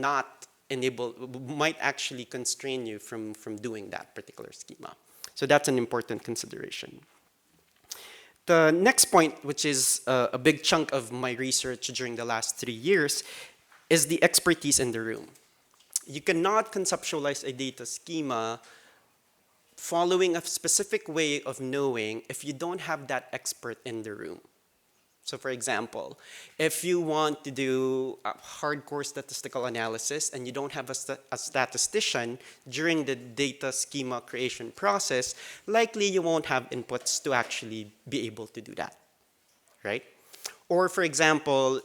actually constrain you from doing that particular schema. So that's an important consideration. The next point, which is a big chunk of my research during the last 3 years, is the expertise in the room. You cannot conceptualize a data schema following a specific way of knowing if you don't have that expert in the room. So for example, if you want to do a hardcore statistical analysis and you don't have a statistician during the data schema creation process, likely you won't have inputs to actually be able to do that, right? Or for example,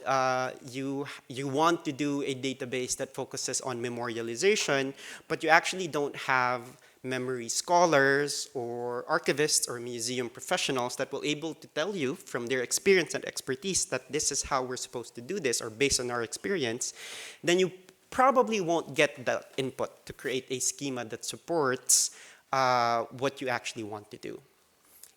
you want to do a database that focuses on memorialization, but you actually don't have memory scholars or archivists or museum professionals that will able to tell you from their experience and expertise that this is how we're supposed to do this or based on our experience, then you probably won't get the input to create a schema that supports what you actually want to do.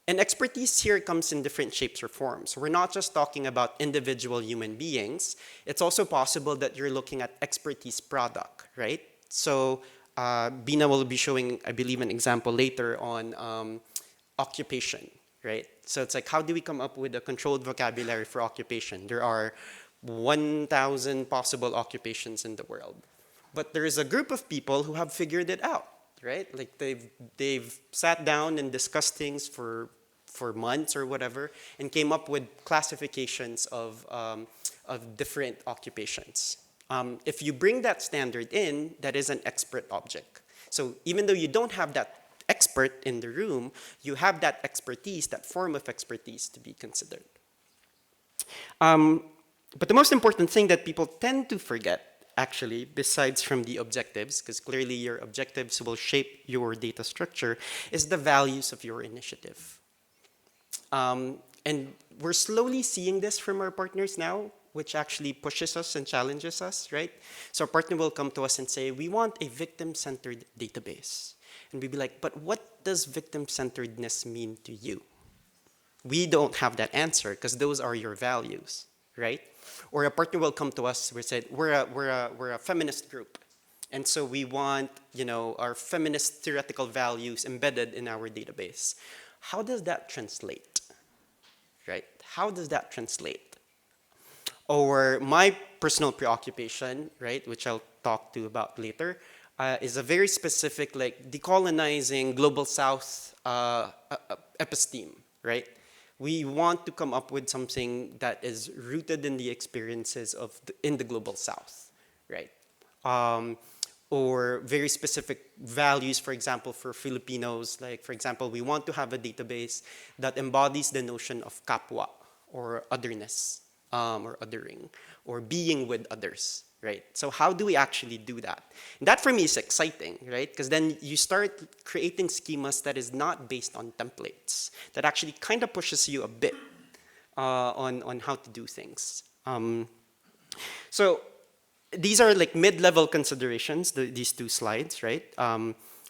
And expertise here comes in different shapes or forms. We're not just talking about individual human beings. It's also possible that you're looking at expertise product, right? So Bina will be showing, I believe, an example later on occupation, right? So it's like, how do we come up with a controlled vocabulary for occupation? There are 1,000 possible occupations in the world. But there is a group of people who have figured it out, right? Like they've sat down and discussed things for months or whatever and came up with classifications of different occupations. If you bring that standard in, that is an expert object. So even though you don't have that expert in the room, you have that expertise, that form of expertise to be considered. But the most important thing that people tend to forget, actually, besides from the objectives, because clearly your objectives will shape your data structure, is the values of your initiative. And we're slowly seeing this from our partners now. which actually pushes us and challenges us, right? So a partner will come to us and say, we want a victim-centered database. And we'd be like, but what does victim-centeredness mean to you? We don't have that answer because those are your values, right? Or a partner will come to us, we said, we're a feminist group. And so we want, our feminist theoretical values embedded in our database. How does that translate, right? How does that translate? Or my personal preoccupation, right, which I'll talk to about later, is a very specific, like, decolonizing Global South episteme, right? We want to come up with something that is rooted in the experiences in the Global South, right? Or very specific values, for example, for Filipinos, like, for example, we want to have a database that embodies the notion of kapwa, or otherness, or othering, or being with others, right? So how do we actually do that? And that for me is exciting, right? Because then you start creating schemas that is not based on templates, that actually kind of pushes you a bit on how to do things. So these are like mid-level considerations, these two slides, right?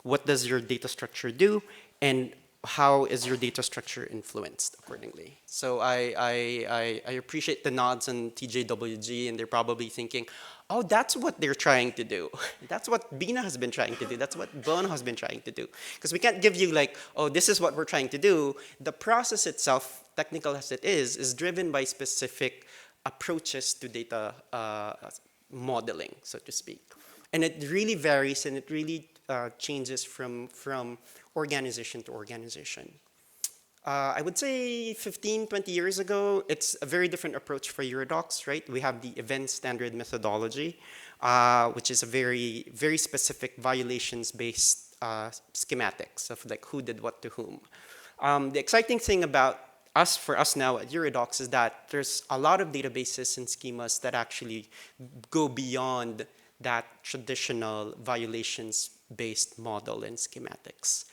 What does your data structure do? And how is your data structure influenced accordingly? So I appreciate the nods on TJWG, and they're probably thinking, oh, that's what they're trying to do. That's what Bina has been trying to do. That's what Bono has been trying to do. Because we can't give you like, oh, this is what we're trying to do. The process itself, technical as it is driven by specific approaches to data modeling, so to speak. And it really varies, and it really changes from organization to organization. I would say 15, 20 years ago, it's a very different approach for Eurodocs, right? We have the event standard methodology, which is a very, very specific violations-based schematics of like who did what to whom. The exciting thing about for us now at Eurodocs is that there's a lot of databases and schemas that actually go beyond that traditional violations-based model and schematics.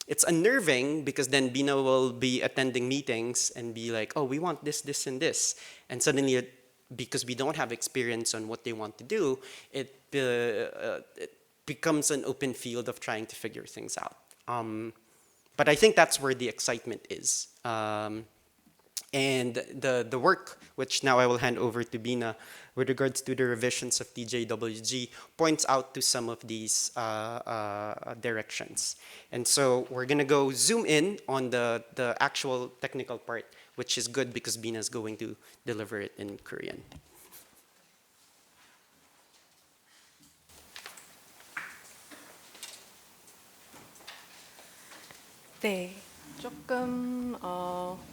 It's unnerving because then Bina will be attending meetings and be like, oh, we want this, this, and this. And suddenly, because we don't have experience on what they want to do, it becomes an open field of trying to figure things out. But I think that's where the excitement is. And the work, which now I will hand over to Bina, with regards to the revisions of TJWG, points out to some of these directions. And so we're gonna go zoom in on the actual technical part, which is good because Bina is going to deliver it in Korean. 네, 조금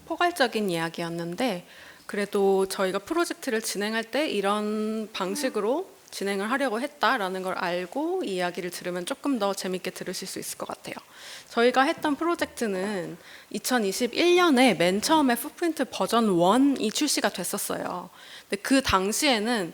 포괄적인 이야기였는데 그래도 저희가 프로젝트를 진행할 때 이런 방식으로 진행을 하려고 했다라는 걸 알고 이 이야기를 들으면 조금 더 재밌게 들으실 수 있을 것 같아요. 저희가 했던 프로젝트는 2021년에 맨 처음에 풋프린트 버전 1이 출시가 됐었어요. 근데 그 당시에는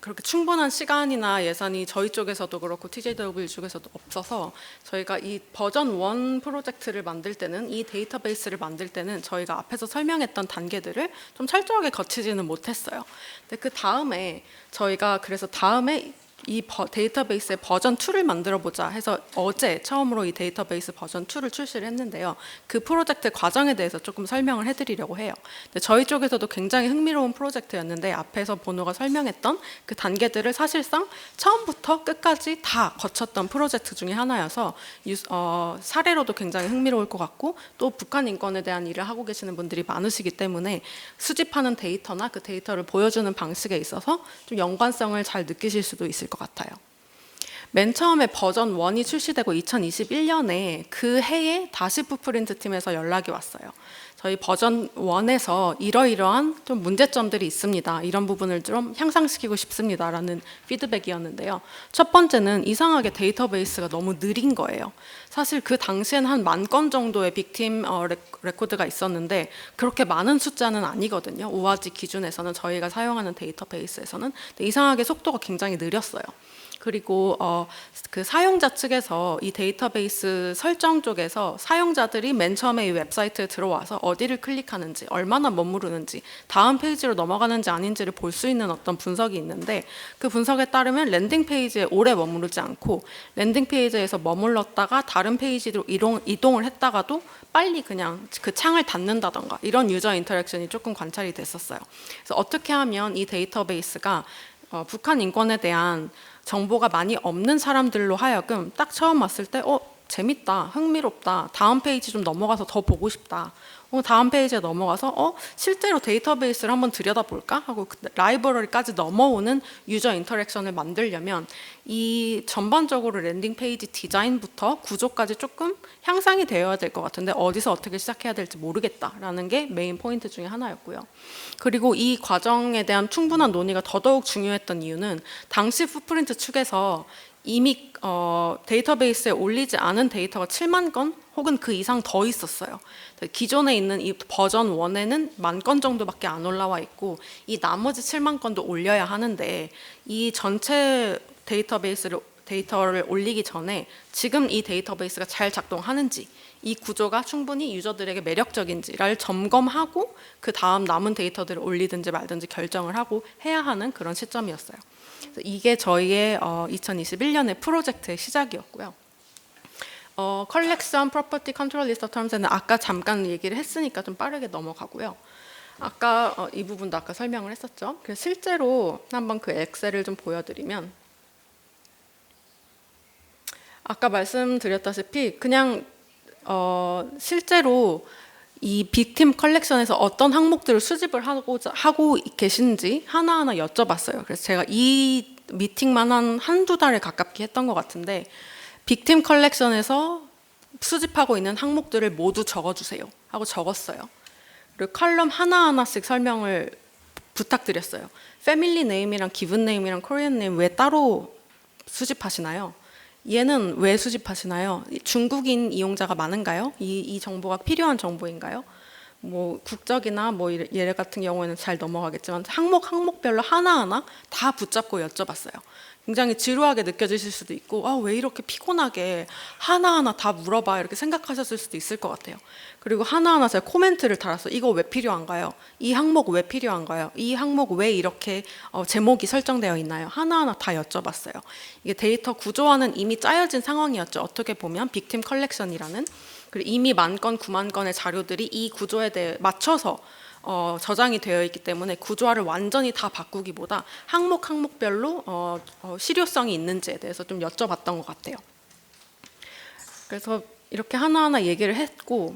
그렇게 충분한 시간이나 예산이 저희 쪽에서도 그렇고 TJW 쪽에서도 없어서 저희가 이 버전 1 프로젝트를 만들 때는 이 데이터베이스를 만들 때는 저희가 앞에서 설명했던 단계들을 좀 철저하게 거치지는 못했어요. 근데 그 다음에 저희가 그래서 다음에 이 데이터베이스의 버전 2를 만들어 보자 해서 어제 처음으로 이 데이터베이스 버전 2를 출시를 했는데요. 그 프로젝트 과정에 대해서 조금 설명을 해드리려고 해요. 근데 저희 쪽에서도 굉장히 흥미로운 프로젝트였는데 앞에서 보노가 설명했던 그 단계들을 사실상 처음부터 끝까지 다 거쳤던 프로젝트 중에 하나여서 사례로도 굉장히 흥미로울 것 같고 또 북한 인권에 대한 일을 하고 계시는 분들이 많으시기 때문에 수집하는 데이터나 그 데이터를 보여주는 방식에 있어서 좀 연관성을 잘 느끼실 수도 있을 것 같아요. 맨 처음에 버전 1이 출시되고 2021년에 그 해에 다시 풋프린트 팀에서 연락이 왔어요. 저희 버전 1에서 이러이러한 좀 문제점들이 있습니다. 이런 부분을 좀 향상시키고 싶습니다라는 피드백이었는데요. 첫 번째는 이상하게 데이터베이스가 너무 느린 거예요. 사실 그 당시엔 한 10,000건 정도의 빅팀 레코드가 있었는데 그렇게 많은 숫자는 아니거든요. 오아지 기준에서는 저희가 사용하는 데이터베이스에서는. 근데 이상하게 속도가 굉장히 느렸어요. 그리고 그 사용자 측에서 이 데이터베이스 설정 쪽에서 사용자들이 맨 처음에 이 웹사이트에 들어와서 어디를 클릭하는지, 얼마나 머무르는지, 다음 페이지로 넘어가는지 아닌지를 볼 수 있는 어떤 분석이 있는데, 그 분석에 따르면 랜딩 페이지에 오래 머무르지 않고 랜딩 페이지에서 머물렀다가 다른 페이지로 이동을 했다가도 빨리 그냥 그 창을 닫는다던가 이런 유저 인터랙션이 조금 관찰이 됐었어요. 그래서 어떻게 하면 이 데이터베이스가 북한 인권에 대한 정보가 많이 없는 사람들로 하여금 딱 처음 왔을 때 재밌다, 흥미롭다, 다음 페이지 좀 넘어가서 더 보고 싶다, 다음 페이지에 넘어가서 실제로 데이터베이스를 한번 들여다볼까 하고 라이브러리까지 넘어오는 유저 인터랙션을 만들려면 이 전반적으로 랜딩 페이지 디자인부터 구조까지 조금 향상이 되어야 될 것 같은데 어디서 어떻게 시작해야 될지 모르겠다라는 게 메인 포인트 중에 하나였고요. 그리고 이 과정에 대한 충분한 논의가 더더욱 중요했던 이유는 당시 풋프린트 측에서 이미 데이터베이스에 올리지 않은 데이터가 7만 건 혹은 그 이상 더 있었어요. 기존에 있는 이 버전 1에는 10,000건 정도밖에 안 올라와 있고 이 나머지 7만 건도 올려야 하는데 이 전체 데이터를 올리기 전에 지금 이 데이터베이스가 잘 작동하는지 이 구조가 충분히 유저들에게 매력적인지를 점검하고 그 다음 남은 데이터들을 올리든지 말든지 결정을 하고 해야 하는 그런 시점이었어요. 그래서 이게 저희의 2021년의 프로젝트의 시작이었고요. Collection Property Control List of Terms에는 아까 잠깐 얘기를 했으니까 좀 빠르게 넘어가고요. 아까 이 부분도 아까 설명을 했었죠. 그래서 실제로 한번 그 엑셀을 좀 보여드리면 아까 말씀드렸다시피 그냥 실제로 이 빅팀 컬렉션에서 어떤 항목들을 수집을 하고 계신지 하나하나 여쭤봤어요. 그래서 제가 이 미팅만 한 한두 달에 가깝게 했던 것 같은데 빅팀 컬렉션에서 수집하고 있는 항목들을 모두 적어주세요 하고 적었어요. 그리고 컬럼 하나하나씩 설명을 부탁드렸어요. 패밀리 네임이랑 기븐 네임이랑 코리안 네임 왜 따로 수집하시나요? 얘는 왜 수집하시나요? 중국인 이용자가 많은가요? 이 정보가 필요한 정보인가요? 뭐 국적이나 뭐 얘 같은 경우에는 잘 넘어가겠지만 항목별로 하나하나 다 붙잡고 여쭤봤어요. 굉장히 지루하게 느껴지실 수도 있고 왜 이렇게 피곤하게 하나하나 다 물어봐 이렇게 생각하셨을 수도 있을 것 같아요. 그리고 하나하나 제가 코멘트를 달았어요. 이거 왜 필요한가요? 이 항목 왜 필요한가요? 이 항목 왜 이렇게 제목이 설정되어 있나요? 하나하나 다 여쭤봤어요. 이게 데이터 구조화는 이미 짜여진 상황이었죠. 어떻게 보면 빅팀 컬렉션이라는 그리고 이미 10,000건, 90,000건의 자료들이 이 구조에 대해 맞춰서 저장이 되어 있기 때문에 구조화를 완전히 다 바꾸기보다 항목별로 실효성이 있는지에 대해서 좀 여쭤봤던 것 같아요. 그래서 이렇게 하나하나 얘기를 했고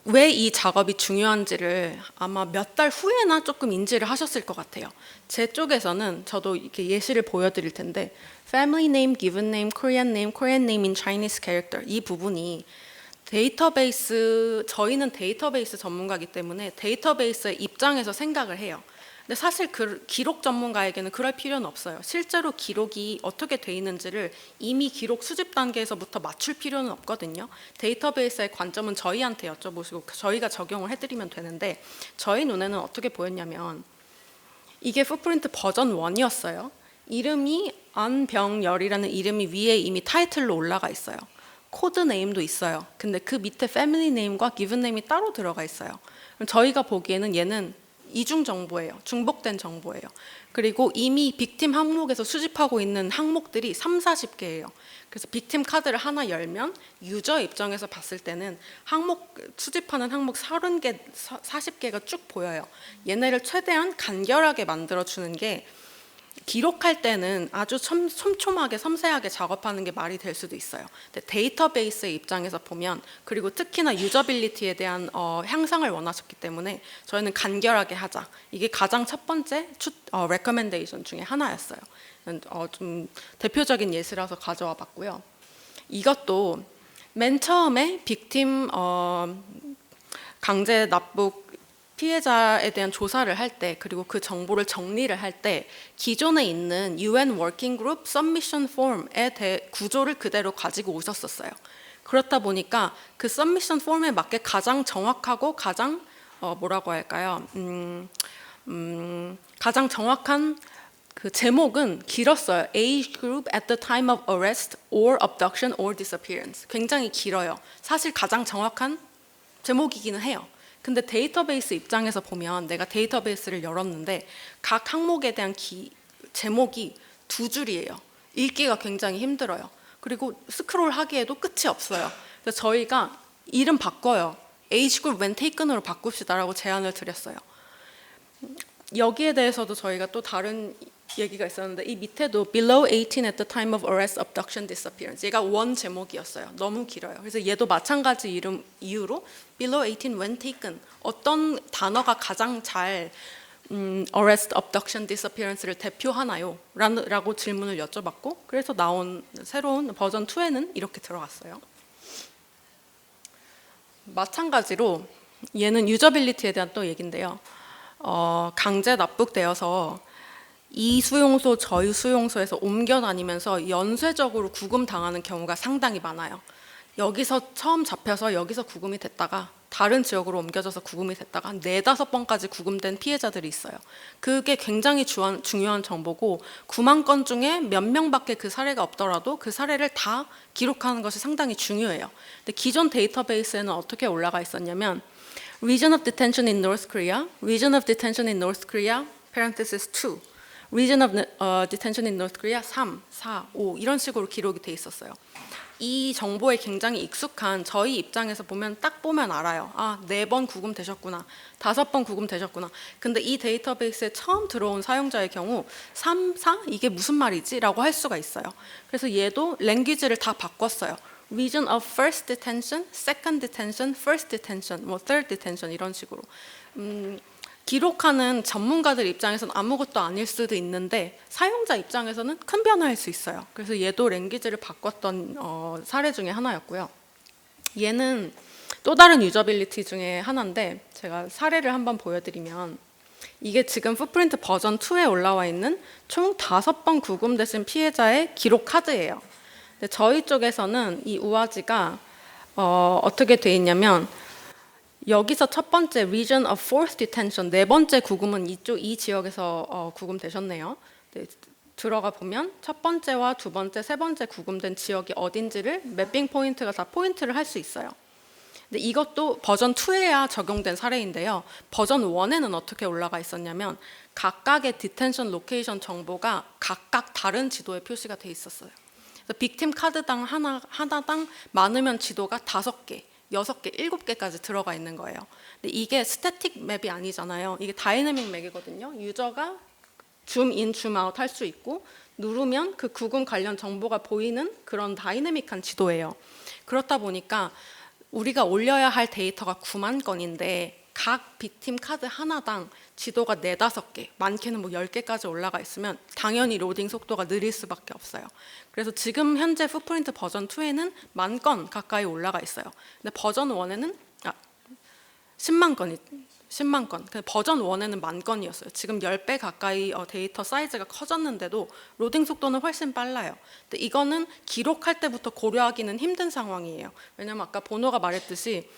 왜 이 작업이 중요한지를 아마 몇 달 후에나 조금 인지를 하셨을 것 같아요. 제 쪽에서는 저도 이렇게 예시를 보여드릴 텐데 Family name, given name, Korean name in Chinese character 이 부분이 저희는 데이터베이스 전문가이기 때문에 데이터베이스의 입장에서 생각을 해요. 근데 사실 기록 전문가에게는 그럴 필요는 없어요. 실제로 기록이 어떻게 돼 있는지를 이미 기록 수집 단계에서부터 맞출 필요는 없거든요. 데이터베이스의 관점은 저희한테 여쭤보시고 저희가 적용을 해드리면 되는데 저희 눈에는 어떻게 보였냐면 이게 풋프린트 버전 1이었어요. 이름이 안병열이라는 이름이 위에 이미 타이틀로 올라가 있어요. 코드 네임도 있어요. 근데 그 밑에 패밀리 네임과 기븐 네임이 따로 들어가 있어요. 그럼 저희가 보기에는 얘는 이중 정보예요. 중복된 정보예요. 그리고 이미 빅팀 항목에서 수집하고 있는 항목들이 30-40개예요. 그래서 빅팀 카드를 하나 열면 유저 입장에서 봤을 때는 수집하는 항목 30개, 40개가 쭉 보여요. 얘네를 최대한 간결하게 만들어주는 게 기록할 때는 아주 촘촘하게 섬세하게 작업하는 게 말이 될 수도 있어요. 근데 데이터베이스의 입장에서 보면 그리고 특히나 유저빌리티에 대한 향상을 원하셨기 때문에 저희는 간결하게 하자. 이게 가장 첫 번째 레커멘데이션 중에 하나였어요. 좀 대표적인 예시라서 가져와 봤고요. 이것도 맨 처음에 빅팀 강제 납북 피해자에 대한 조사를 할 때 그리고 그 정보를 정리를 할 때 기존에 있는 UN Working Group Submission Form의 구조를 그대로 가지고 오셨었어요. 그렇다 보니까 그 Submission Form에 맞게 가장 정확하고 가장 가장 정확한 그 제목은 길었어요. Age group at the time of arrest or abduction or disappearance. 굉장히 길어요. 사실 가장 정확한 제목이기는 해요. 근데 데이터베이스 입장에서 보면 내가 데이터베이스를 열었는데 각 항목에 대한 제목이 2줄이에요. 읽기가 굉장히 힘들어요. 그리고 스크롤 하기에도 끝이 없어요. 그래서 저희가 이름 바꿔요. Age group when taken으로 바꿉시다라고 제안을 드렸어요. 여기에 대해서도 저희가 또 다른 얘기가 있었는데 이 밑에도 below 18 at the time of arrest, abduction, disappearance 얘가 원 제목이었어요. 너무 길어요. 그래서 얘도 마찬가지 이유로 below 18 when taken 어떤 단어가 가장 잘 arrest, abduction, disappearance를 대표하나요? 라고 질문을 여쭤봤고 그래서 나온 새로운 버전 2에는 이렇게 들어갔어요. 마찬가지로 얘는 유저빌리티에 대한 또 얘기인데요. 강제 납북되어서 이 수용소, 저희 수용소에서 옮겨 다니면서 연쇄적으로 구금당하는 경우가 상당히 많아요. 여기서 처음 잡혀서 여기서 구금이 됐다가 다른 지역으로 옮겨져서 구금이 됐다가 한 4-5번까지 구금된 피해자들이 있어요. 그게 굉장히 중요한 정보고 9만 건 중에 몇 명밖에 그 사례가 없더라도 그 사례를 다 기록하는 것이 상당히 중요해요. 근데 기존 데이터베이스에는 어떻게 올라가 있었냐면 Region of detention in North Korea, Region of detention in North Korea, parenthesis 2, Region of detention in North Korea 3, 4, 5 이런 식으로 기록이 돼 있었어요. 이 정보에 굉장히 익숙한 저희 입장에서 보면 딱 보면 알아요. 아, 4번 구금되셨구나. 5번 구금되셨구나. 근데 이 데이터베이스에 처음 들어온 사용자의 경우 3, 4? 이게 무슨 말이지? 라고 할 수가 있어요. 그래서 얘도 랭귀지를 다 바꿨어요. Region of first detention, second detention, first detention, 뭐 third detention 이런 식으로. 기록하는 전문가들 입장에서는 아무것도 아닐 수도 있는데 사용자 입장에서는 큰 변화일 수 있어요. 그래서 얘도 랭귀지를 바꿨던 사례 중에 하나였고요. 얘는 또 다른 유저빌리티 중에 하나인데 제가 사례를 한번 보여드리면 이게 지금 풋프린트 버전 2에 올라와 있는 총 5번 구금되신 피해자의 기록 카드예요. 근데 저희 쪽에서는 이 우아지가 어떻게 돼 있냐면 여기서 첫 번째 Region of Fourth Detention 4번째 구금은 이 지역에서 구금되셨네요. 네, 들어가 보면 첫 번째와 두 번째, 세 번째 구금된 지역이 어딘지를 매핑 포인트가 다 포인트를 할 수 있어요. 근데 이것도 버전 2에야 적용된 사례인데요. 버전 1에는 어떻게 올라가 있었냐면 각각의 디텐션 로케이션 정보가 각각 다른 지도에 표시가 돼 있었어요. 그래서 빅팀 카드당 하나당 많으면 지도가 5개, 6개, 7개까지 들어가 있는 거예요. 근데 이게 스태틱 맵이 아니잖아요. 이게 다이내믹 맵이거든요. 유저가 줌인, 줌아웃 할 수 있고 누르면 그 구금 관련 정보가 보이는 그런 다이내믹한 지도예요. 그렇다 보니까 우리가 올려야 할 데이터가 9만 건인데 각 빅팀 카드 하나당 지도가 4-5개, 많게는 뭐 10개까지 올라가 있으면 당연히 로딩 속도가 느릴 수밖에 없어요. 그래서 지금 현재 풋프린트 버전 2에는 10,000건 가까이 올라가 있어요. 근데 버전 1에는 10만 건이 10만 건. 버전 1에는 10,000건이었어요. 지금 10배 가까이 데이터 사이즈가 커졌는데도 로딩 속도는 훨씬 빨라요. 근데 이거는 기록할 때부터 고려하기는 힘든 상황이에요. 왜냐하면 아까 보노가 말했듯이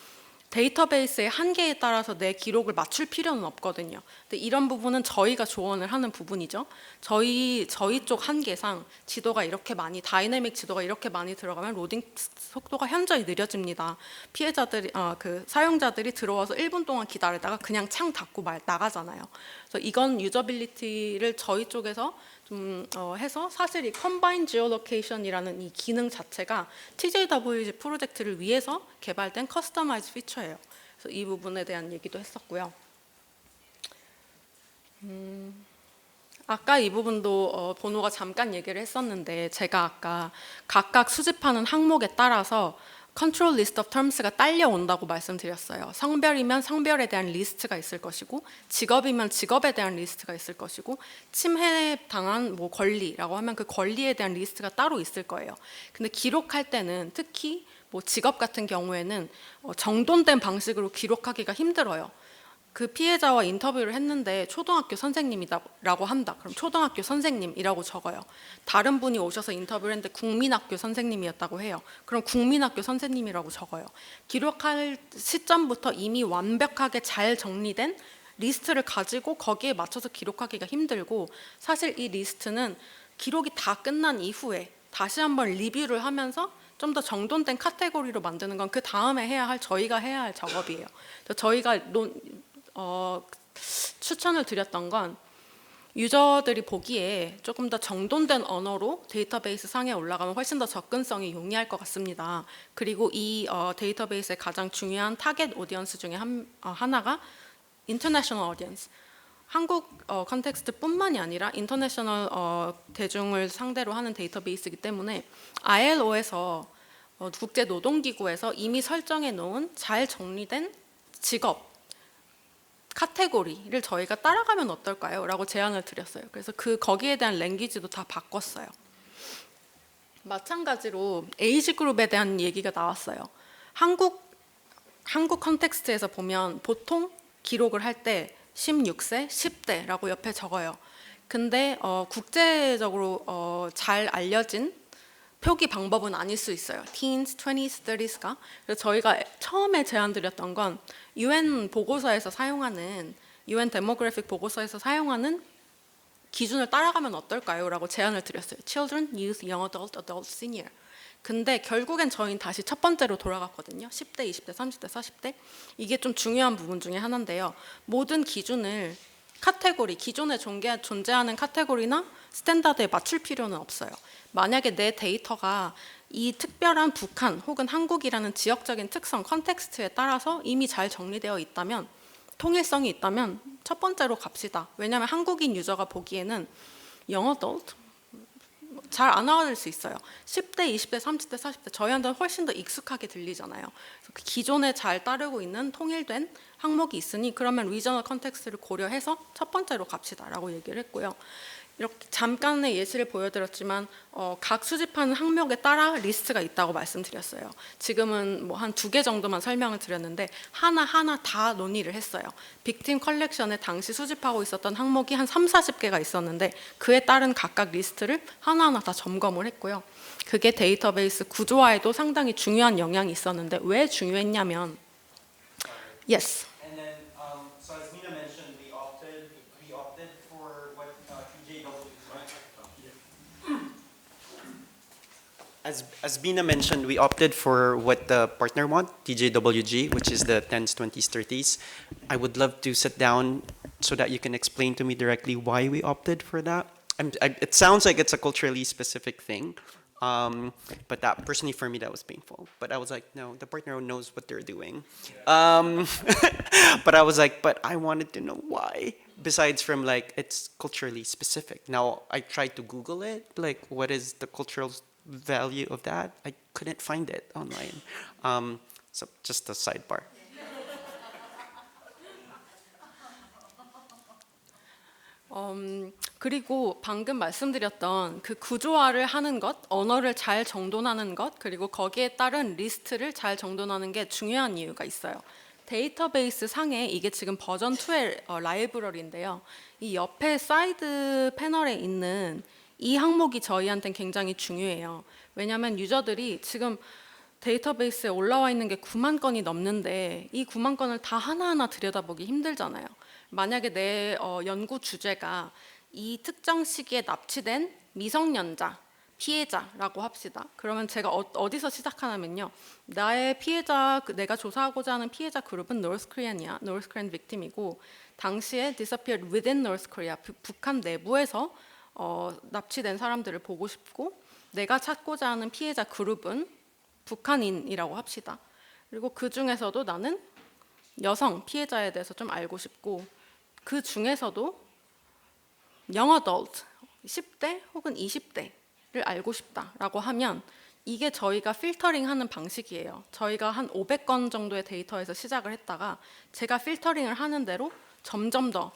데이터베이스의 한계에 따라서 내 기록을 맞출 필요는 없거든요. 근데 이런 부분은 저희가 조언을 하는 부분이죠. 저희 쪽 한계상 지도가 이렇게 많이 다이내믹 지도가 이렇게 많이 들어가면 로딩 속도가 현저히 느려집니다. 피해자들이 그 사용자들이 들어와서 1분 동안 기다리다가 그냥 창 닫고 나가잖아요. 그래서 이건 유저빌리티를 저희 쪽에서 좀 해서 사실 이 컴바인 지오로케이션이라는 이 기능 자체가 TJWG 프로젝트를 위해서 개발된 커스터마이즈 피처예요. 그래서 이 부분에 대한 얘기도 했었고요. 아까 이 부분도 보노가 잠깐 얘기를 했었는데 제가 아까 각각 수집하는 항목에 따라서 컨트롤 리스트 오브 텀스가 딸려온다고 말씀드렸어요. 성별이면 성별에 대한 리스트가 있을 것이고 직업이면 직업에 대한 리스트가 있을 것이고 침해당한 뭐 권리라고 하면 그 권리에 대한 리스트가 따로 있을 거예요. 근데 기록할 때는 특히 뭐 직업 같은 경우에는 정돈된 방식으로 기록하기가 힘들어요. 그 피해자와 인터뷰를 했는데 초등학교 선생님이라고 한다. 그럼 초등학교 선생님이라고 적어요. 다른 분이 오셔서 인터뷰를 했는데 국민학교 선생님이었다고 해요. 그럼 국민학교 선생님이라고 적어요. 기록할 시점부터 이미 완벽하게 잘 정리된 리스트를 가지고 거기에 맞춰서 기록하기가 힘들고 사실 이 리스트는 기록이 다 끝난 이후에 다시 한번 리뷰를 하면서 좀 더 정돈된 카테고리로 만드는 건 그 다음에 저희가 해야 할 작업이에요. 그래서 저희가 추천을 드렸던 건 유저들이 보기에 조금 더 정돈된 언어로 데이터베이스 상에 올라가면 훨씬 더 접근성이 용이할 것 같습니다. 그리고 이 데이터베이스의 가장 중요한 타겟 오디언스 중에 하나가 인터내셔널 오디언스. 한국 컨텍스트뿐만이 아니라 인터내셔널 대중을 상대로 하는 데이터베이스이기 때문에 ILO에서 국제노동기구에서 이미 설정해 놓은 잘 정리된 직업 카테고리를 저희가 따라가면 어떨까요? 라고 제안을 드렸어요. 그래서 거기에 대한 랭귀지도 다 바꿨어요. 마찬가지로 에이지 그룹에 대한 얘기가 나왔어요. 한국 컨텍스트에서 보면 보통 기록을 할 때 16세, 10대라고 옆에 적어요. 근데 국제적으로 잘 알려진 표기 방법은 아닐 수 있어요. Teens, 20s, 30s가. 그래서 저희가 처음에 제안드렸던 건 UN 보고서에서 사용하는 UN 데모그래픽 보고서에서 사용하는 기준을 따라가면 어떨까요? 라고 제안을 드렸어요. Children, Youth, Young Adult, Adult, Senior. 근데 결국엔 저희는 다시 첫 번째로 돌아갔거든요. 10대, 20대, 30대, 40대. 이게 좀 중요한 부분 중에 하나인데요. 모든 기준을 기존에 존재하는 카테고리나 스탠다드에 맞출 필요는 없어요. 만약에 내 데이터가 이 특별한 북한 혹은 한국이라는 지역적인 특성, 컨텍스트에 따라서 이미 잘 정리되어 있다면, 통일성이 있다면 첫 번째로 갑시다. 왜냐하면 한국인 유저가 보기에는 영어도 잘 안 알아들 수 있어요. 10대, 20대, 30대, 40대 저희한테는 훨씬 더 익숙하게 들리잖아요. 그래서 기존에 잘 따르고 있는 통일된 항목이 있으니 그러면 리저널 컨텍스트를 고려해서 첫 번째로 갑시다라고 얘기를 했고요. 이렇게 잠깐의 예시를 보여드렸지만 각 수집하는 항목에 따라 리스트가 있다고 말씀드렸어요. 지금은 뭐 한 2개 정도만 설명을 드렸는데 하나하나 다 논의를 했어요. 빅팀 컬렉션에 당시 수집하고 있었던 항목이 한 3, 40개가 있었는데 그에 따른 각각 리스트를 하나하나 다 점검을 했고요. 그게 데이터베이스 구조화에도 상당히 중요한 영향이 있었는데 왜 중요했냐면 Yes. And then, so as Mina mentioned, we opted for what TJW. As Bina mentioned, we opted for what the partner want, TJWG, which is the 10s, 20s, 30s. I would love to sit down so that you can explain to me directly why we opted for that. It sounds like it's a culturally specific thing, but that personally for me that was painful. But I was like, no, the partner knows what they're doing. But I was like, but I wanted to know why. Besides from like it's culturally specific. Now I tried to Google it, like what is the cultural value of that? I couldn't find it online. So just a sidebar. 그리고 방금 말씀드렸던 그 구조화를 하는 것, 언어를 잘 정돈하는 것, 그리고 거기에 따른 리스트를 잘 정돈하는 게 중요한 이유가 있어요. 데이터베이스 상에 이게 지금 버전 2의 라이브러리인데요. 이 옆에 사이드 패널에 있는 이 항목이 저희한테는 굉장히 중요해요. 왜냐하면 유저들이 지금 데이터베이스에 올라와 있는 게 9만 건이 넘는데 이 9만 건을 다 하나하나 들여다보기 힘들잖아요. 만약에 내 연구 주제가 이 특정 시기에 납치된 미성년자, 피해자라고 합시다. 그러면 제가 어디서 시작하냐면요. 나의 피해자, 내가 조사하고자 하는 피해자 그룹은 North Korean이야. North Korean victim이고 당시에 disappeared within North Korea, 북한 내부에서 납치된 사람들을 보고 싶고 내가 찾고자 하는 피해자 그룹은 북한인이라고 합시다. 그리고 그 중에서도 나는 여성 피해자에 대해서 좀 알고 싶고 그 중에서도 young adult, 10대 혹은 20대를 알고 싶다라고 하면 이게 저희가 필터링하는 방식이에요. 저희가 한 500건 정도의 데이터에서 시작을 했다가 제가 필터링을 하는 대로 점점 더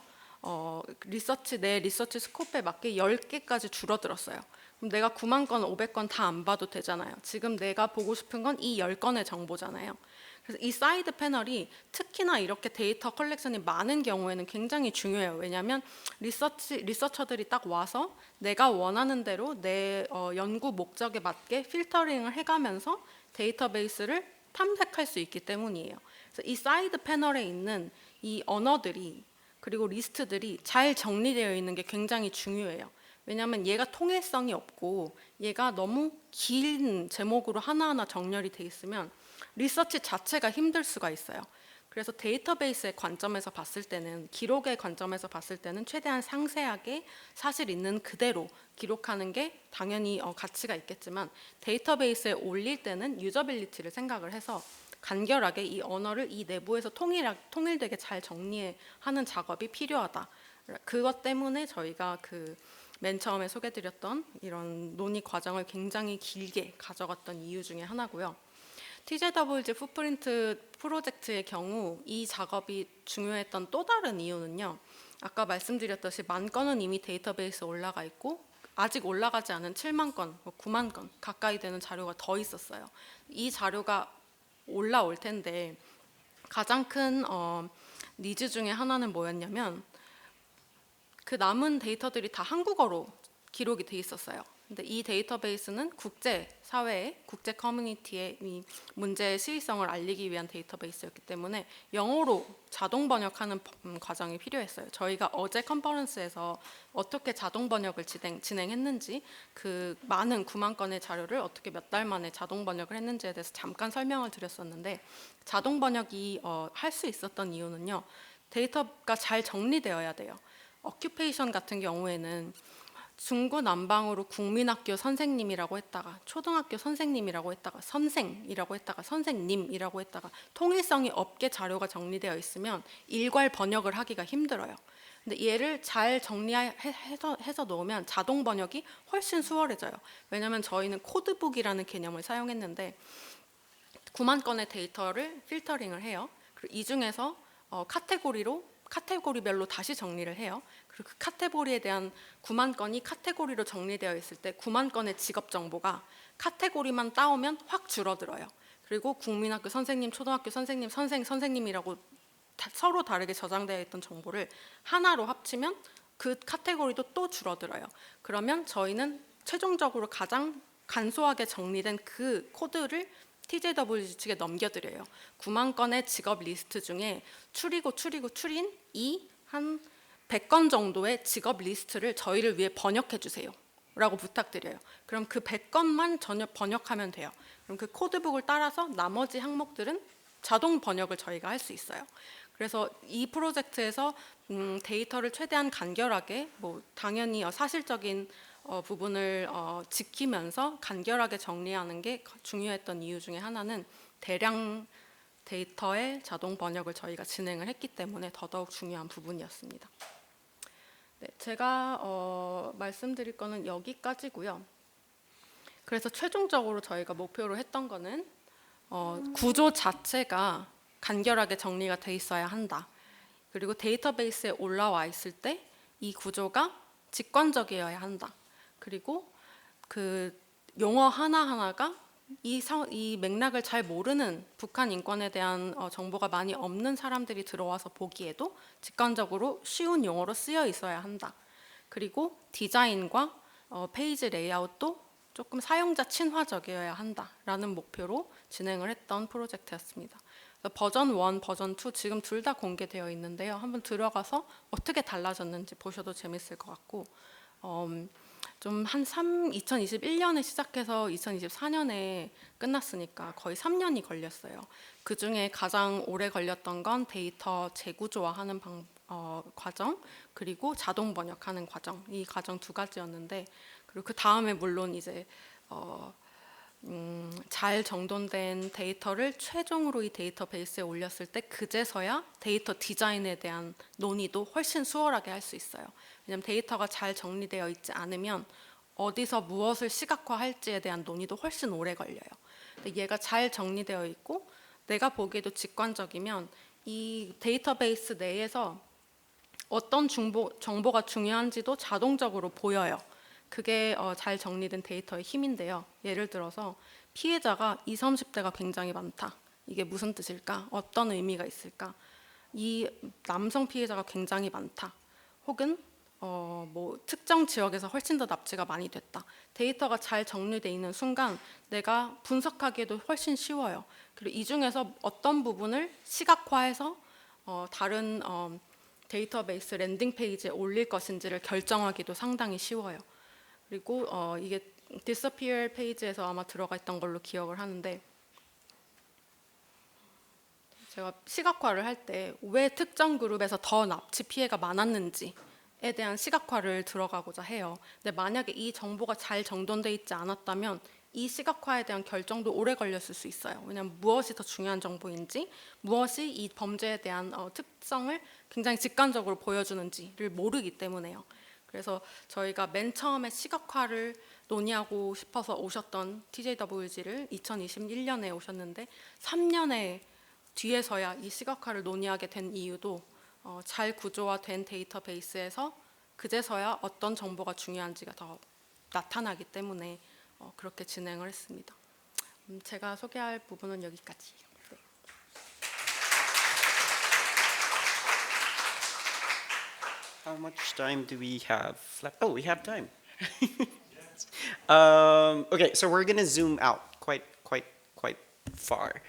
내 리서치 스코프에 맞게 10개까지 줄어들었어요. 그럼 내가 9만 건, 500건 다 안 봐도 되잖아요. 지금 내가 보고 싶은 건 이 10건의 정보잖아요. 그래서 이 사이드 패널이 특히나 이렇게 데이터 컬렉션이 많은 경우에는 굉장히 중요해요. 왜냐하면 리서처들이 딱 와서 내가 원하는 대로 내 연구 목적에 맞게 필터링을 해가면서 데이터베이스를 탐색할 수 있기 때문이에요. 그래서 이 사이드 패널에 있는 이 언어들이 그리고 리스트들이 잘 정리되어 있는 게 굉장히 중요해요. 왜냐하면 얘가 통일성이 없고 얘가 너무 긴 제목으로 하나하나 정렬이 돼 있으면 리서치 자체가 힘들 수가 있어요. 그래서 데이터베이스의 관점에서 봤을 때는, 기록의 관점에서 봤을 때는 최대한 상세하게 사실 있는 그대로 기록하는 게 당연히 가치가 있겠지만, 데이터베이스에 올릴 때는 유저빌리티를 생각을 해서 간결하게 이 언어를 이 내부에서 통일되게 잘 정리하는 작업이 필요하다. 그것 때문에 저희가 맨 처음에 소개드렸던 이런 논의 과정을 굉장히 길게 가져갔던 이유 중에 하나고요. TJWG 풋프린트 프로젝트의 경우 이 작업이 중요했던 또 다른 이유는요. 아까 말씀드렸듯이 10,000건은 이미 데이터베이스에 올라가 있고 아직 올라가지 않은 7만 건, 9만 건 가까이 되는 자료가 더 있었어요. 이 자료가 올라올 텐데 가장 큰 니즈 중에 하나는 뭐였냐면 그 남은 데이터들이 다 한국어로 기록이 돼 있었어요. 근데 이 데이터베이스는 국제 사회에, 국제 커뮤니티에 이 문제의 시의성을 알리기 위한 데이터베이스였기 때문에 영어로 자동 번역하는 과정이 필요했어요. 저희가 어제 컨퍼런스에서 어떻게 자동 번역을 진행했는지, 그 많은 9만 건의 자료를 어떻게 몇 달 만에 자동 번역을 했는지에 대해서 잠깐 설명을 드렸었는데, 자동 번역이 할 수 있었던 이유는요. 데이터가 잘 정리되어야 돼요. 어큐페이션 같은 경우에는 중구난방으로 국민학교 선생님이라고 했다가 초등학교 선생님이라고 했다가 선생이라고 했다가 선생님이라고 했다가 통일성이 없게 자료가 정리되어 있으면 일괄 번역을 하기가 힘들어요. 근데 얘를 잘 정리해서 놓으면 자동 번역이 훨씬 수월해져요. 왜냐하면 저희는 코드북이라는 개념을 사용했는데 9만 건의 데이터를 필터링을 해요. 그리고 이 중에서 카테고리별로 다시 정리를 해요. 그리고 그 카테고리에 대한 9만 건이 카테고리로 정리되어 있을 때 9만 건의 직업 정보가 카테고리만 따오면 확 줄어들어요. 그리고 국민학교 선생님, 초등학교 선생님, 선생님이라고 서로 다르게 저장되어 있던 정보를 하나로 합치면 그 카테고리도 또 줄어들어요. 그러면 저희는 최종적으로 가장 간소하게 정리된 그 코드를 TJWG 측에 넘겨드려요. 9만 건의 직업 리스트 중에 추린 한 100건 정도의 직업 리스트를 저희를 위해 번역해 주세요 라고 부탁드려요. 그럼 그 100건만 번역하면 돼요. 그럼 그 코드북을 따라서 나머지 항목들은 자동 번역을 저희가 할 수 있어요. 그래서 이 프로젝트에서 데이터를 최대한 간결하게, 당연히 사실적인 부분을 지키면서 간결하게 정리하는 게 중요했던 이유 중에 하나는 대량 데이터의 자동 번역을 저희가 진행을 했기 때문에 더더욱 중요한 부분이었습니다. 네, 제가 말씀드릴 거는 여기까지고요. 그래서 최종적으로 저희가 목표로 했던 거는 구조 자체가 간결하게 정리가 돼 있어야 한다. 그리고 데이터베이스에 올라와 있을 때 이 구조가 직관적이어야 한다. 그리고 그 용어 하나하나가 이 맥락을 잘 모르는, 북한 인권에 대한 정보가 많이 없는 사람들이 들어와서 보기에도 직관적으로 쉬운 용어로 쓰여 있어야 한다. 그리고 디자인과 페이지 레이아웃도 조금 사용자 친화적이어야 한다라는 목표로 진행을 했던 프로젝트였습니다. 버전 1, 버전 2 지금 둘 다 공개되어 있는데요. 한번 들어가서 어떻게 달라졌는지 보셔도 재밌을 것 같고, 좀 2021년에 시작해서 2024년에 끝났으니까 거의 3년이 걸렸어요. 그 중에 가장 오래 걸렸던 건 데이터 재구조화하는 과정, 그리고 자동 번역하는 과정, 이 과정 두 가지였는데, 그리고 그 다음에 물론 이제 잘 정돈된 데이터를 최종으로 이 데이터베이스에 올렸을 때 그제서야 데이터 디자인에 대한 논의도 훨씬 수월하게 할 수 있어요. 왜냐하면 데이터가 잘 정리되어 있지 않으면 어디서 무엇을 시각화할지에 대한 논의도 훨씬 오래 걸려요. 근데 얘가 잘 정리되어 있고 내가 보기에도 직관적이면 이 데이터베이스 내에서 어떤 정보가 중요한지도 자동적으로 보여요. 그게 잘 정리된 데이터의 힘인데요. 예를 들어서 피해자가 20, 30대가 굉장히 많다. 이게 무슨 뜻일까? 어떤 의미가 있을까? 이 남성 피해자가 굉장히 많다. 혹은 특정 지역에서 훨씬 더 납치가 많이 됐다. 데이터가 잘 정리되어 있는 순간 내가 분석하기에도 훨씬 쉬워요. 그리고 이 중에서 어떤 부분을 시각화해서 다른 데이터베이스 랜딩 페이지에 올릴 것인지를 결정하기도 상당히 쉬워요. 그리고 이게 disappear 페이지에서 아마 들어가 있던 걸로 기억을 하는데 제가 시각화를 할 때 왜 특정 그룹에서 더 납치 피해가 많았는지에 대한 시각화를 들어가고자 해요. 근데 만약에 이 정보가 잘 정돈돼 있지 않았다면 이 시각화에 대한 결정도 오래 걸렸을 수 있어요. 왜냐하면 무엇이 더 중요한 정보인지, 무엇이 이 범죄에 대한 특성을 굉장히 직관적으로 보여주는지를 모르기 때문에요. 그래서 저희가 맨 처음에 시각화를 논의하고 싶어서 오셨던 TJWG를 2021년에 오셨는데 3년의 뒤에서야 이 시각화를 논의하게 된 이유도 잘 구조화된 데이터베이스에서 그제서야 어떤 정보가 중요한지가 더 나타나기 때문에 그렇게 진행을 했습니다. 제가 소개할 부분은 여기까지. 네. How much time do we have left? Oh, we have time. Okay, so we're gonna zoom out quite far,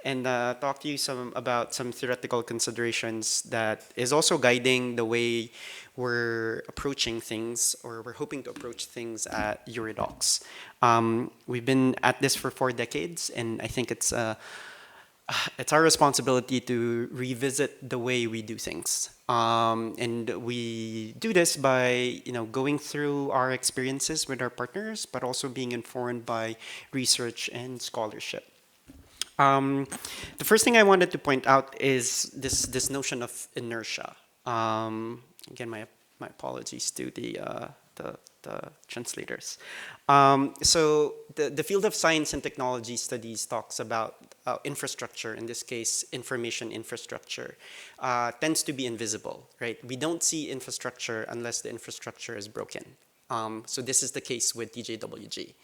and talk to you about some theoretical considerations that is also guiding the way we're approaching things, or we're hoping to approach things at Euridocs. We've been at this for 4 decades, and I think it's our responsibility to revisit the way we do things. And we do this by, going through our experiences with our partners, but also being informed by research and scholarship. The first thing I wanted to point out is this notion of inertia. Again, my apologies to the translators. So the field of science and technology studies talks about infrastructure, in this case, information infrastructure, tends to be invisible, right? We don't see infrastructure unless the infrastructure is broken. So this is the case with TJWG.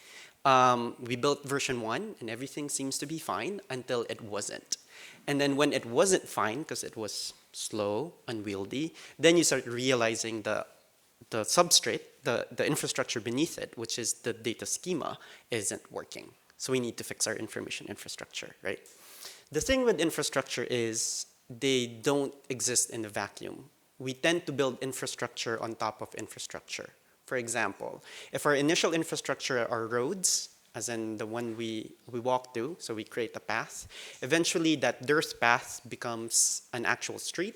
We built version 1 and everything seems to be fine until it wasn't. And then when it wasn't fine, because it was slow, unwieldy, then you start realizing the substrate, the infrastructure beneath it, which is the data schema, isn't working. So we need to fix our information infrastructure, right? The thing with infrastructure is they don't exist in a vacuum. We tend to build infrastructure on top of infrastructure. For example, if our initial infrastructure are roads, as in the one we walk to, so we create a path, eventually that dirt path becomes an actual street,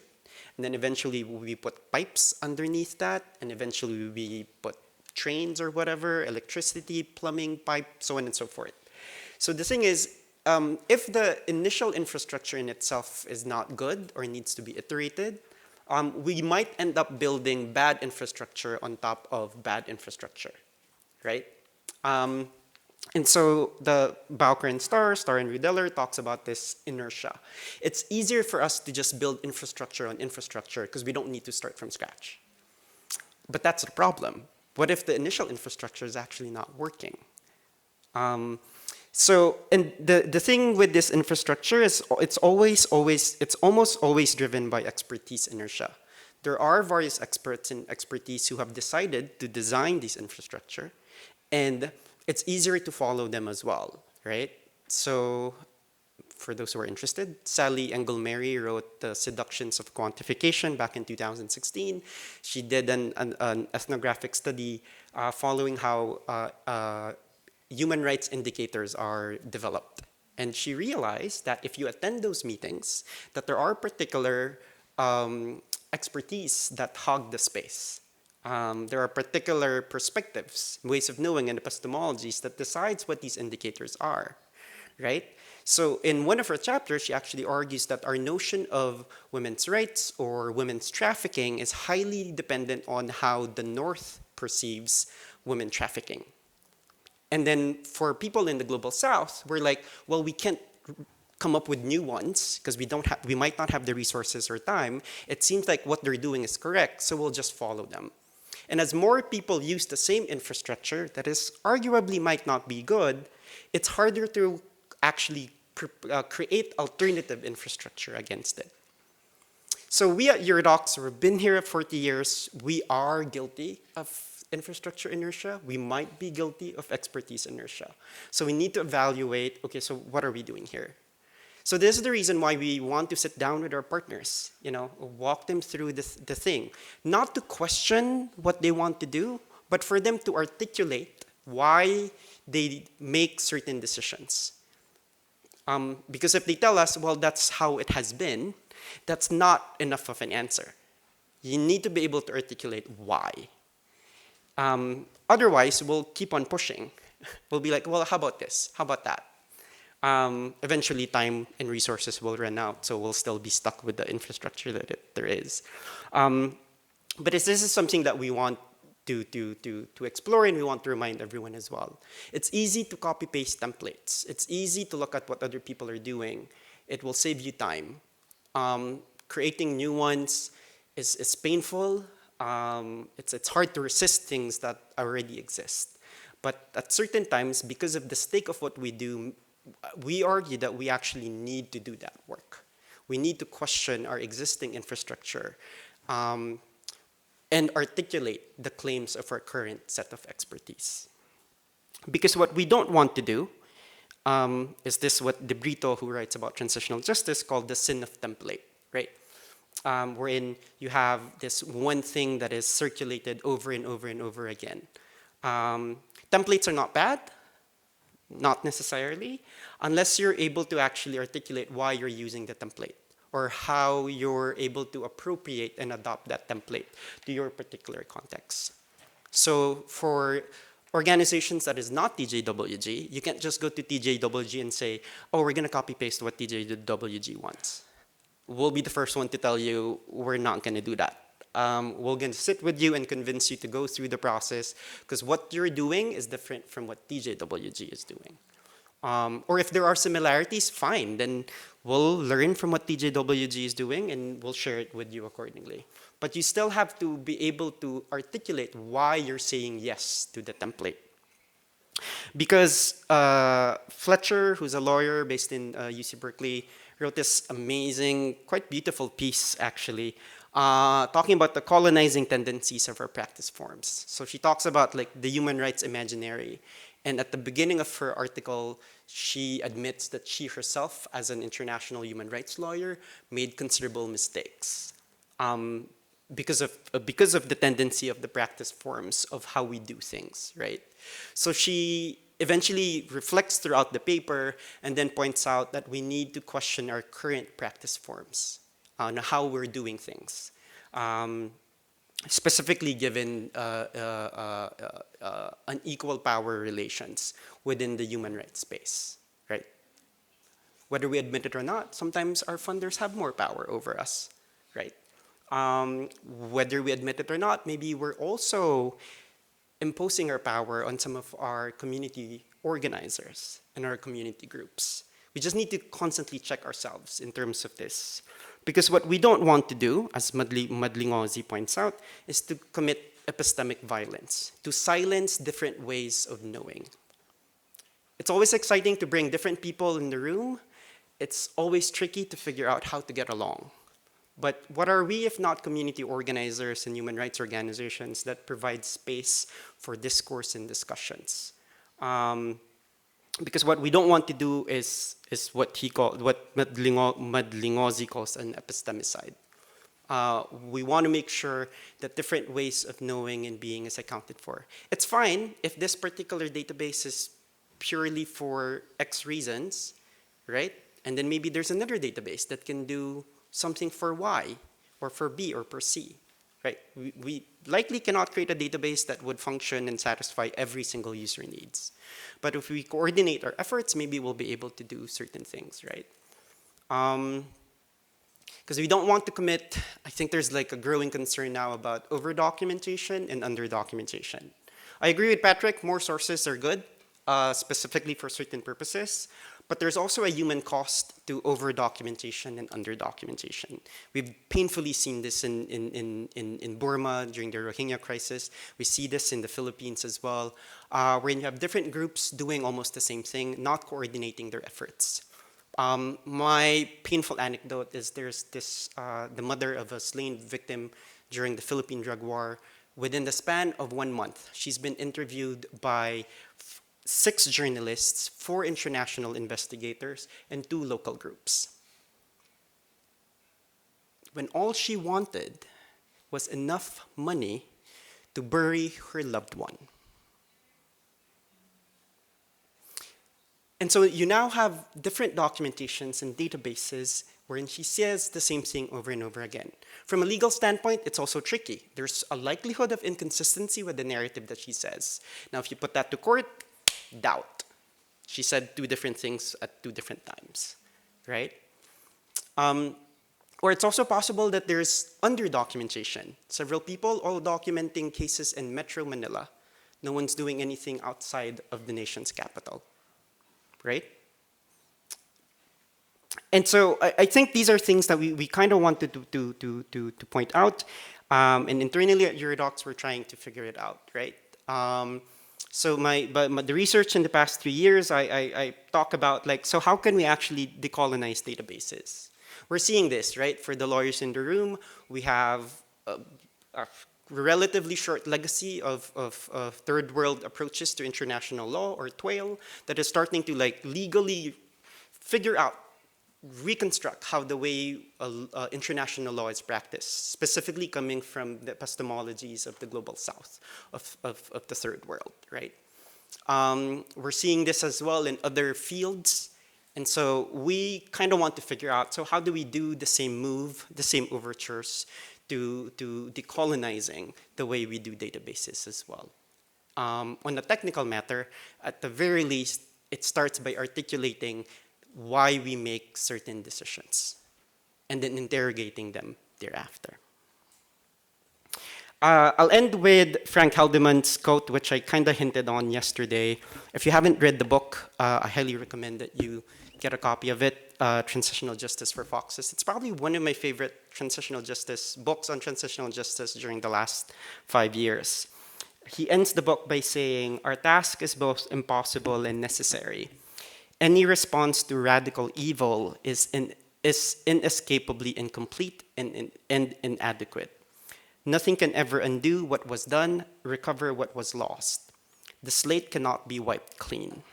and then eventually we put pipes underneath that, and eventually we put trains or whatever, electricity, plumbing, pipe, so on and so forth. So the thing is, if the initial infrastructure in itself is not good or needs to be iterated, we might end up building bad infrastructure on top of bad infrastructure, right? And so the Bowker and Starr and Rudeller talks about this inertia. It's easier for us to just build infrastructure on infrastructure because we don't need to start from scratch. But that's the problem. What if the initial infrastructure is actually not working? So, and the thing with this infrastructure is it's almost always driven by expertise inertia. There are various experts and expertise who have decided to design this infrastructure, and it's easier to follow them as well, right? So, for those who are interested, Sally Engelmary wrote The Seductions of Quantification back in 2016. She did an ethnographic study following how human rights indicators are developed. And she realized that if you attend those meetings, that there are particular expertise that hog the space. There are particular perspectives, ways of knowing, and epistemologies that decides what these indicators are, right? So in one of her chapters, she actually argues that our notion of women's rights or women's trafficking is highly dependent on how the North perceives women trafficking. And then for people in the global South, we're like, well, we can't come up with new ones because we might not have the resources or time. It seems like what they're doing is correct, so we'll just follow them. And as more people use the same infrastructure that is arguably might not be good, it's harder to actually create alternative infrastructure against it. So we at Euridocs, we've been here 40 years, we are guilty of infrastructure inertia. We might be guilty of expertise inertia. So we need to evaluate, okay, so what are we doing here? So this is the reason why we want to sit down with our partners, walk them through the thing. Not to question what they want to do, but for them to articulate why they make certain decisions. Because if they tell us, well, that's how it has been, that's not enough of an answer. You need to be able to articulate why. Otherwise, we'll keep on pushing. We'll be like, well, how about this? How about that? Eventually, time and resources will run out, so we'll still be stuck with the infrastructure that there is. But this is something that we want to explore, and we want to remind everyone as well. It's easy to copy-paste templates. It's easy to look at what other people are doing. It will save you time. Creating new ones is painful. It's hard to resist things that already exist. But at certain times, because of the stake of what we do, we argue that we actually need to do that work. We need to question our existing infrastructure and articulate the claims of our current set of expertise. Because what we don't want to do is this what De Brito, who writes about transitional justice, called the sin of template, right? Wherein you have this one thing that is circulated over and over and over again. Templates are not bad, not necessarily, unless you're able to actually articulate why you're using the template or how you're able to appropriate and adopt that template to your particular context. So for organizations that is not TJWG, you can't just go to TJWG and say, oh, we're going to copy paste what TJWG wants. We'll be the first one to tell you we're not going to do that. We're going to sit with you and convince you to go through the process because what you're doing is different from what TJWG is doing. Or if there are similarities, fine, then we'll learn from what TJWG is doing and we'll share it with you accordingly. But you still have to be able to articulate why you're saying yes to the template. Because Fletcher, who's a lawyer based in UC Berkeley, wrote this amazing, quite beautiful piece actually, talking about the colonizing tendencies of our practice forms. So she talks about like the human rights imaginary. And at the beginning of her article, she admits that she herself, as an international human rights lawyer, made considerable mistakes because of the tendency of the practice forms of how we do things, right? So she eventually reflects throughout the paper and then points out that we need to question our current practice forms on how we're doing things. Specifically given unequal power relations within the human rights space, right? Whether we admit it or not, sometimes our funders have more power over us, right? Whether we admit it or not, maybe we're also imposing our power on some of our community organizers and our community groups. We just need to constantly check ourselves in terms of this. Because what we don't want to do, as Madlingozi points out, is to commit epistemic violence, to silence different ways of knowing. It's always exciting to bring different people in the room. It's always tricky to figure out how to get along. But what are we if not community organizers and human rights organizations that provide space for discourse and discussions? Because what we don't want to do is what Madlingozi calls an epistemicide. We want to make sure that different ways of knowing and being is accounted for. It's fine if this particular database is purely for X reasons, right? And then maybe there's another database that can do something for Y or for B or for C, right? We likely cannot create a database that would function and satisfy every single user needs. But if we coordinate our efforts, maybe we'll be able to do certain things, right? Because we don't want to commit, I think there's like a growing concern now about over-documentation and under-documentation. I agree with Patrick, more sources are good, specifically for certain purposes. But there's also a human cost to over-documentation and under-documentation. We've painfully seen this in Burma during the Rohingya crisis. We see this in the Philippines as well, where you have different groups doing almost the same thing, not coordinating their efforts. My painful anecdote is there's this, the mother of a slain victim during the Philippine drug war. Within the span of 1 month, she's been interviewed by 6 journalists, 4 international investigators, and 2 local groups. When all she wanted was enough money to bury her loved one. And so you now have different documentations and databases wherein she says the same thing over and over again. From a legal standpoint, it's also tricky. There's a likelihood of inconsistency with the narrative that she says. Now, if you put that to court, doubt. She said 2 different things at 2 different times, right? Or it's also possible that there's under-documentation. Several people all documenting cases in Metro Manila. No one's doing anything outside of the nation's capital, right? And so I think these are things that we kind of wanted to point out. And internally at Eurodocs, we're trying to figure it out, right? So the research in the past 3 years, I talk about like, so how can we actually decolonize databases? We're seeing this, right? For the lawyers in the room, we have a relatively short legacy of third world approaches to international law, or TWAIL, that is starting to like legally figure out, reconstruct how the way international law is practiced, specifically coming from the epistemologies of the global south, of the third world, right? We're seeing this as well in other fields. And so we kind of want to figure out, so how do we do the same move, the same overtures to decolonizing the way we do databases as well? On a technical matter, at the very least, it starts by articulating why we make certain decisions and then interrogating them thereafter. I'll end with Frank Haldeman's quote, which I kind of hinted on yesterday. If you haven't read the book, I highly recommend that you get a copy of it, Transitional Justice for Foxes. It's probably one of my favorite transitional justice books on transitional justice during the last 5 years. He ends the book by saying, "Our task is both impossible and necessary. Any response to radical evil is inescapably incomplete and inadequate. Nothing can ever undo what was done, recover what was lost. The slate cannot be wiped clean.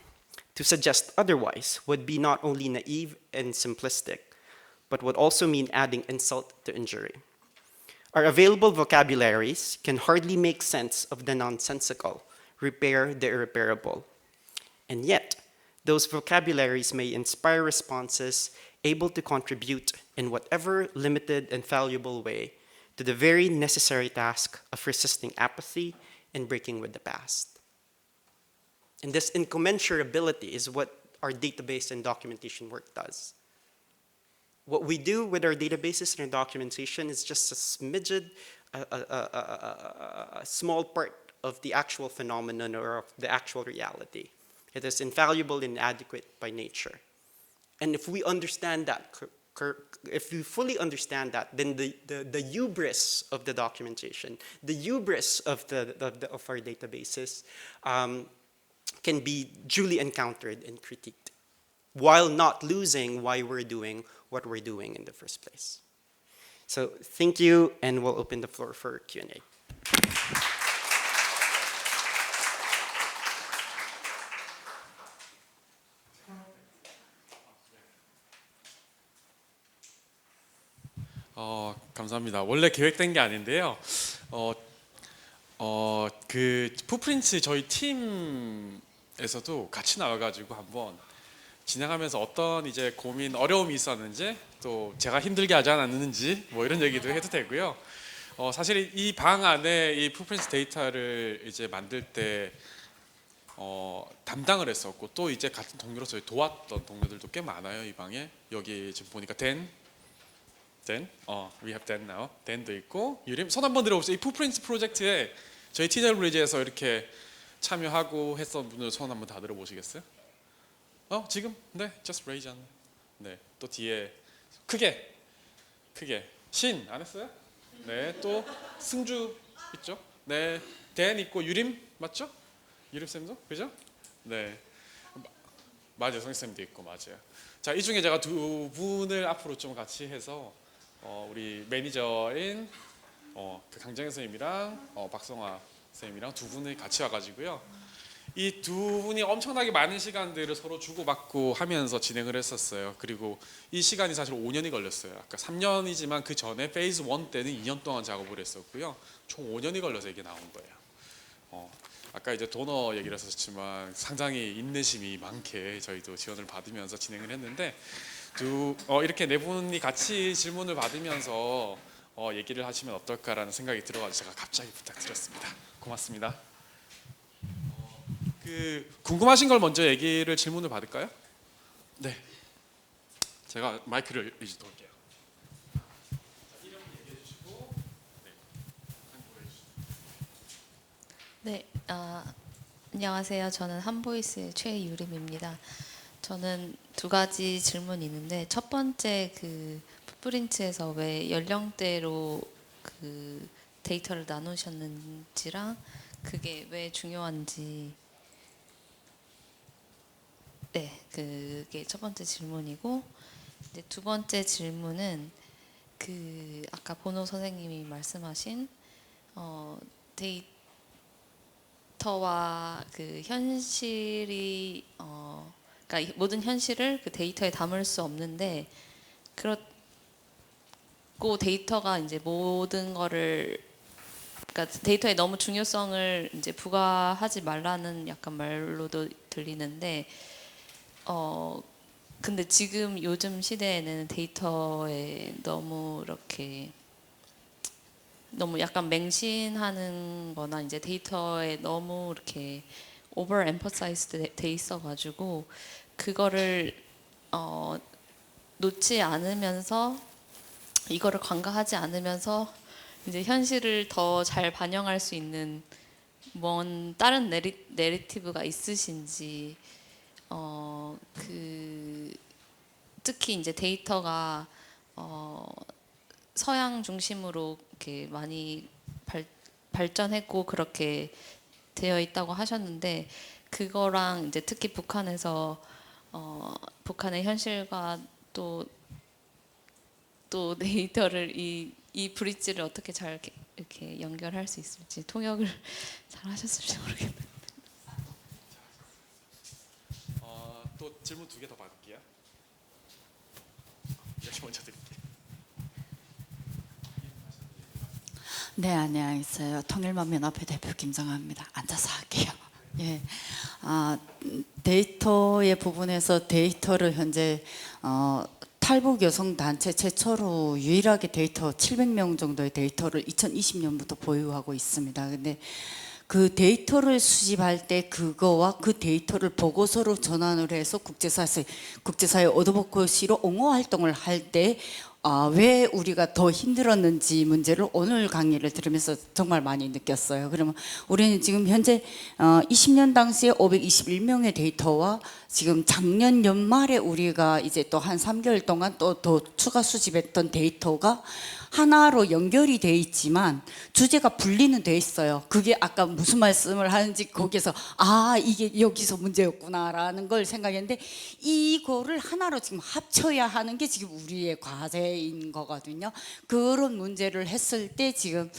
To suggest otherwise would be not only naive and simplistic, but would also mean adding insult to injury. Our available vocabularies can hardly make sense of the nonsensical, repair the irreparable. And yet, those vocabularies may inspire responses able to contribute in whatever limited and valuable way to the very necessary task of resisting apathy and breaking with the past." And this incommensurability is what our database and documentation work does. What we do with our databases and our documentation is just a smidgen, a small part of the actual phenomenon or of the actual reality. It is infallible and inadequate by nature. And if we understand that, if we fully understand that, then the hubris of the documentation, the hubris of our databases can be duly encountered and critiqued, while not losing why we're doing what we're doing in the first place. So thank you, and we'll open the floor for Q&A. 감사합니다. 원래 계획된 게 아닌데요. 그 풋프린츠 저희 팀에서도 같이 나와가지고 한번 진행하면서 어떤 이제 고민, 어려움이 있었는지, 또 제가 힘들게 하지 않았는지 뭐 이런 얘기도 해도 되고요. 사실 이 방 안에 이 풋프린츠 데이터를 이제 만들 때 담당을 했었고, 또 이제 같은 동료로서 도왔던 동료들도 꽤 많아요, 이 방에. 여기 지금 보니까 we have Dan now. Dan도 있고, 유림, 손 한번 들어보세요. 이 풋프린츠 프로젝트에 저희 TWJ에서 이렇게 참여하고 했던 분들 손 한번 다 들어보시겠어요? 지금? 네, just raise hand. 네, 또 뒤에 크게 신 안 했어요? 네, 또 승주 있죠? 네, Dan 있고 유림 맞죠? 유림 쌤도 그죠? 네, 맞아요, 성 쌤도 있고 맞아요. 자, 이 중에 제가 2분을 앞으로 좀 같이 해서 우리 매니저인 그 강정현 선생님이랑 박성화 선생님이랑 2분이 같이 와가지고요. 이 두 분이 엄청나게 많은 시간들을 서로 주고받고 하면서 진행을 했었어요. 그리고 이 시간이 사실 5년이 걸렸어요. 아까 3년이지만 그 전에 페이즈 1 때는 2년 동안 작업을 했었고요. 총 5년이 걸려서 이게 나온 거예요. 아까 이제 도너 얘기를 했었지만 상당히 인내심이 많게 저희도 지원을 받으면서 진행을 했는데 이렇게 네 분이 같이 질문을 받으면서 얘기를 하시면 어떨까라는 생각이 들어가지고 제가 갑자기 부탁드렸습니다. 고맙습니다. 궁금하신 걸 먼저 질문을 받을까요? 네, 제가 마이크를 이제 돌게요. 이름 얘기해 주시고, 한국어 해주시고. 네, 안녕하세요. 저는 한보이스의 최유림입니다. 저는 두 가지 질문이 있는데 첫 번째 그 풋프린트에서 왜 연령대로 그 데이터를 나누셨는지랑 그게 왜 중요한지 네, 그게 첫 번째 질문이고 이제 두 번째 질문은 그 아까 보노 선생님이 말씀하신 데이터와 그 현실이 그러니까 모든 현실을 그 데이터에 담을 수 없는데 그렇고 데이터가 이제 모든 거를 그러니까 데이터에 너무 중요성을 이제 부과하지 말라는 약간 말로도 들리는데 근데 지금 요즘 시대에는 데이터에 너무 이렇게 너무 약간 맹신하는 거나 이제 데이터에 너무 이렇게 오버 엠퍼사이즈 돼 있어 가지고 그거를 놓지 않으면서 이거를 관가하지 않으면서 이제 현실을 더 잘 반영할 수 있는 뭔 다른 내러티브가 있으신지 특히 이제 데이터가 서양 중심으로 이렇게 많이 발전했고 그렇게 되어 있다고 하셨는데 그거랑 이제 특히 북한에서 북한의 현실과 또 데이터를 이 브릿지를 어떻게 잘 이렇게 연결할 수 있을지 통역을 잘 하셨을지 모르겠는데. 또 질문 2개 더 받을게요. 여기 먼저 드릴게요. 네, 안녕하세요. 통일만면협회 대표 김정아입니다. 앉아서 할게요. 예, 데이터의 부분에서 데이터를 현재 탈북 여성 단체 최초로 유일하게 데이터 700명 정도의 데이터를 2020년부터 보유하고 있습니다. 근데 그 데이터를 수집할 때 그거와 그 데이터를 보고서로 전환을 해서 국제사회 어드보커시로 옹호 활동을 할 때 왜 우리가 더 힘들었는지 문제를 오늘 강의를 들으면서 정말 많이 느꼈어요. 그러면 우리는 지금 현재 20년 당시에 521명의 데이터와 지금 작년 연말에 우리가 이제 또 한 3개월 동안 또 더 추가 수집했던 데이터가 하나로 연결이 돼 있지만 주제가 분리는 돼 있어요. 그게 아까 무슨 말씀을 하는지 거기서 이게 여기서 문제였구나라는 걸 생각했는데 이거를 하나로 지금 합쳐야 하는 게 지금 우리의 과제인 거거든요. 그런 문제를 했을 때 지금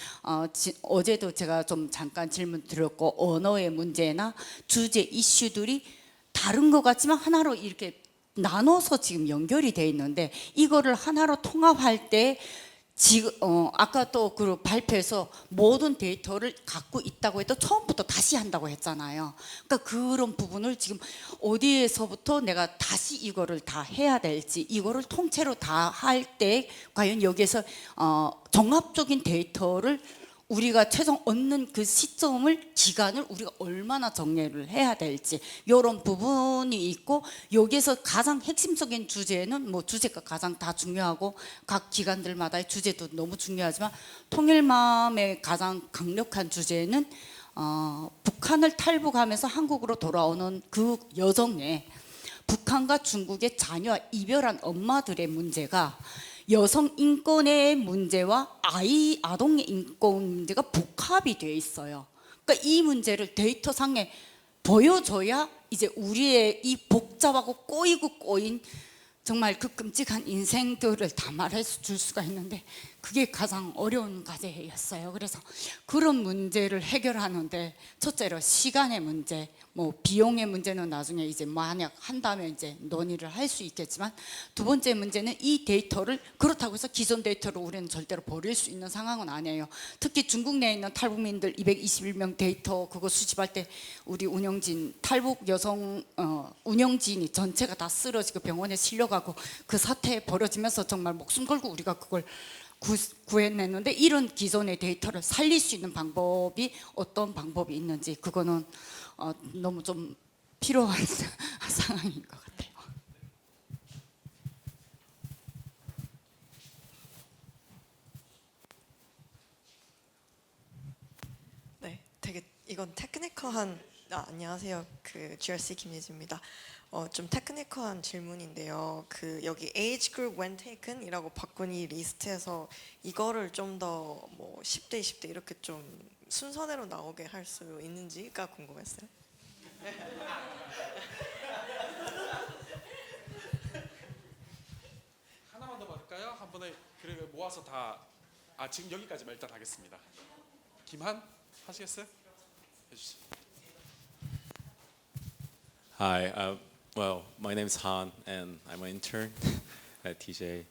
어제도 제가 좀 잠깐 질문 드렸고 언어의 문제나 주제 이슈들이 다른 것 같지만 하나로 이렇게 나눠서 지금 연결이 돼 있는데 이거를 하나로 통합할 때 지금 아까 또 그 발표에서 모든 데이터를 갖고 있다고 해도 처음부터 다시 한다고 했잖아요. 그러니까 그런 부분을 지금 어디에서부터 내가 다시 이거를 다 해야 될지 이거를 통째로 다 할 때 과연 여기에서 종합적인 데이터를 우리가 최종 얻는 그 시점을 기간을 우리가 얼마나 정리를 해야 될지 이런 부분이 있고 여기에서 가장 핵심적인 주제는 뭐 주제가 가장 다 중요하고 각 기관들마다의 주제도 너무 중요하지만 통일맘의 가장 강력한 주제는 북한을 탈북하면서 한국으로 돌아오는 그 여정에 북한과 중국의 자녀와 이별한 엄마들의 문제가 여성 인권의 문제와 아동의 인권 문제가 복합이 되어 있어요. 그러니까 이 문제를 데이터상에 보여줘야 이제 우리의 이 복잡하고 꼬인 정말 그 끔찍한 인생들을 다 말해줄 수가 있는데 그게 가장 어려운 과제였어요. 그래서 그런 문제를 해결하는데 첫째로 시간의 문제, 뭐 비용의 문제는 나중에 이제 만약 한다면 이제 논의를 할 수 있겠지만, 두 번째 문제는 이 데이터를 그렇다고 해서 기존 데이터를 우리는 절대로 버릴 수 있는 상황은 아니에요. 특히 중국 내에 있는 탈북민들 221명 데이터 그거 수집할 때 우리 운영진 탈북 여성 운영진이 전체가 다 쓰러지고 병원에 실려가고 그 사태에 벌어지면서 정말 목숨 걸고 우리가 그걸 구해냈는데, 이런 기존의 데이터를 살릴 수 있는 방법이 어떤 방법이 있는지 그거는 너무 좀 필요한 상황인 것 같아요. 네, 되게 이건 테크니컬한 안녕하세요. 그 GRC 김예지입니다. 좀 테크니컬한 질문인데요. 그 여기 age group when taken이라고 바꾼 이 리스트에서 이거를 좀 더 뭐 10대, 20대 이렇게 좀 순서대로 나오게 할 수 있는지가 궁금했어요. 하나만 더 받을까요? 한 번에 그리고 모아서 다. 지금 여기까지만 일단 하겠습니다. 김한 하시겠어요? 해주세요. Hi, well, my name is Han, and I'm an intern at TJ.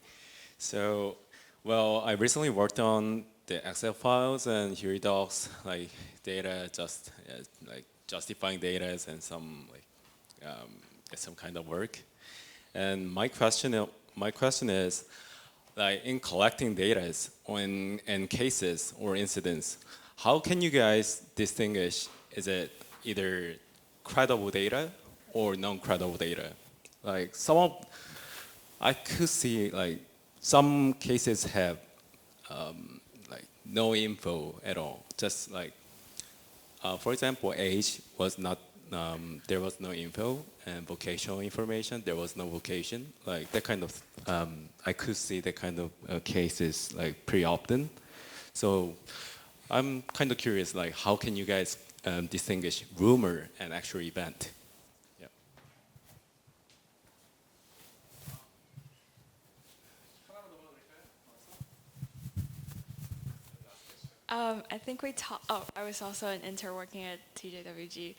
So, well, I recently worked on the Excel files and Huey docs, like data, like justifying data and some some kind of work. And my question is, like in collecting data in cases or incidents, how can you guys distinguish? Is it either credible data or non-credible data? Like I could see like some cases have like no info at all. Just like, for example, age was not, there was no info, and vocational information, there was no vocation. Like that kind of, I could see that kind of cases like pretty often. So I'm kind of curious, like how can you guys distinguish rumor and actual event? I think we talked. Oh, I was also an intern working at TJWG.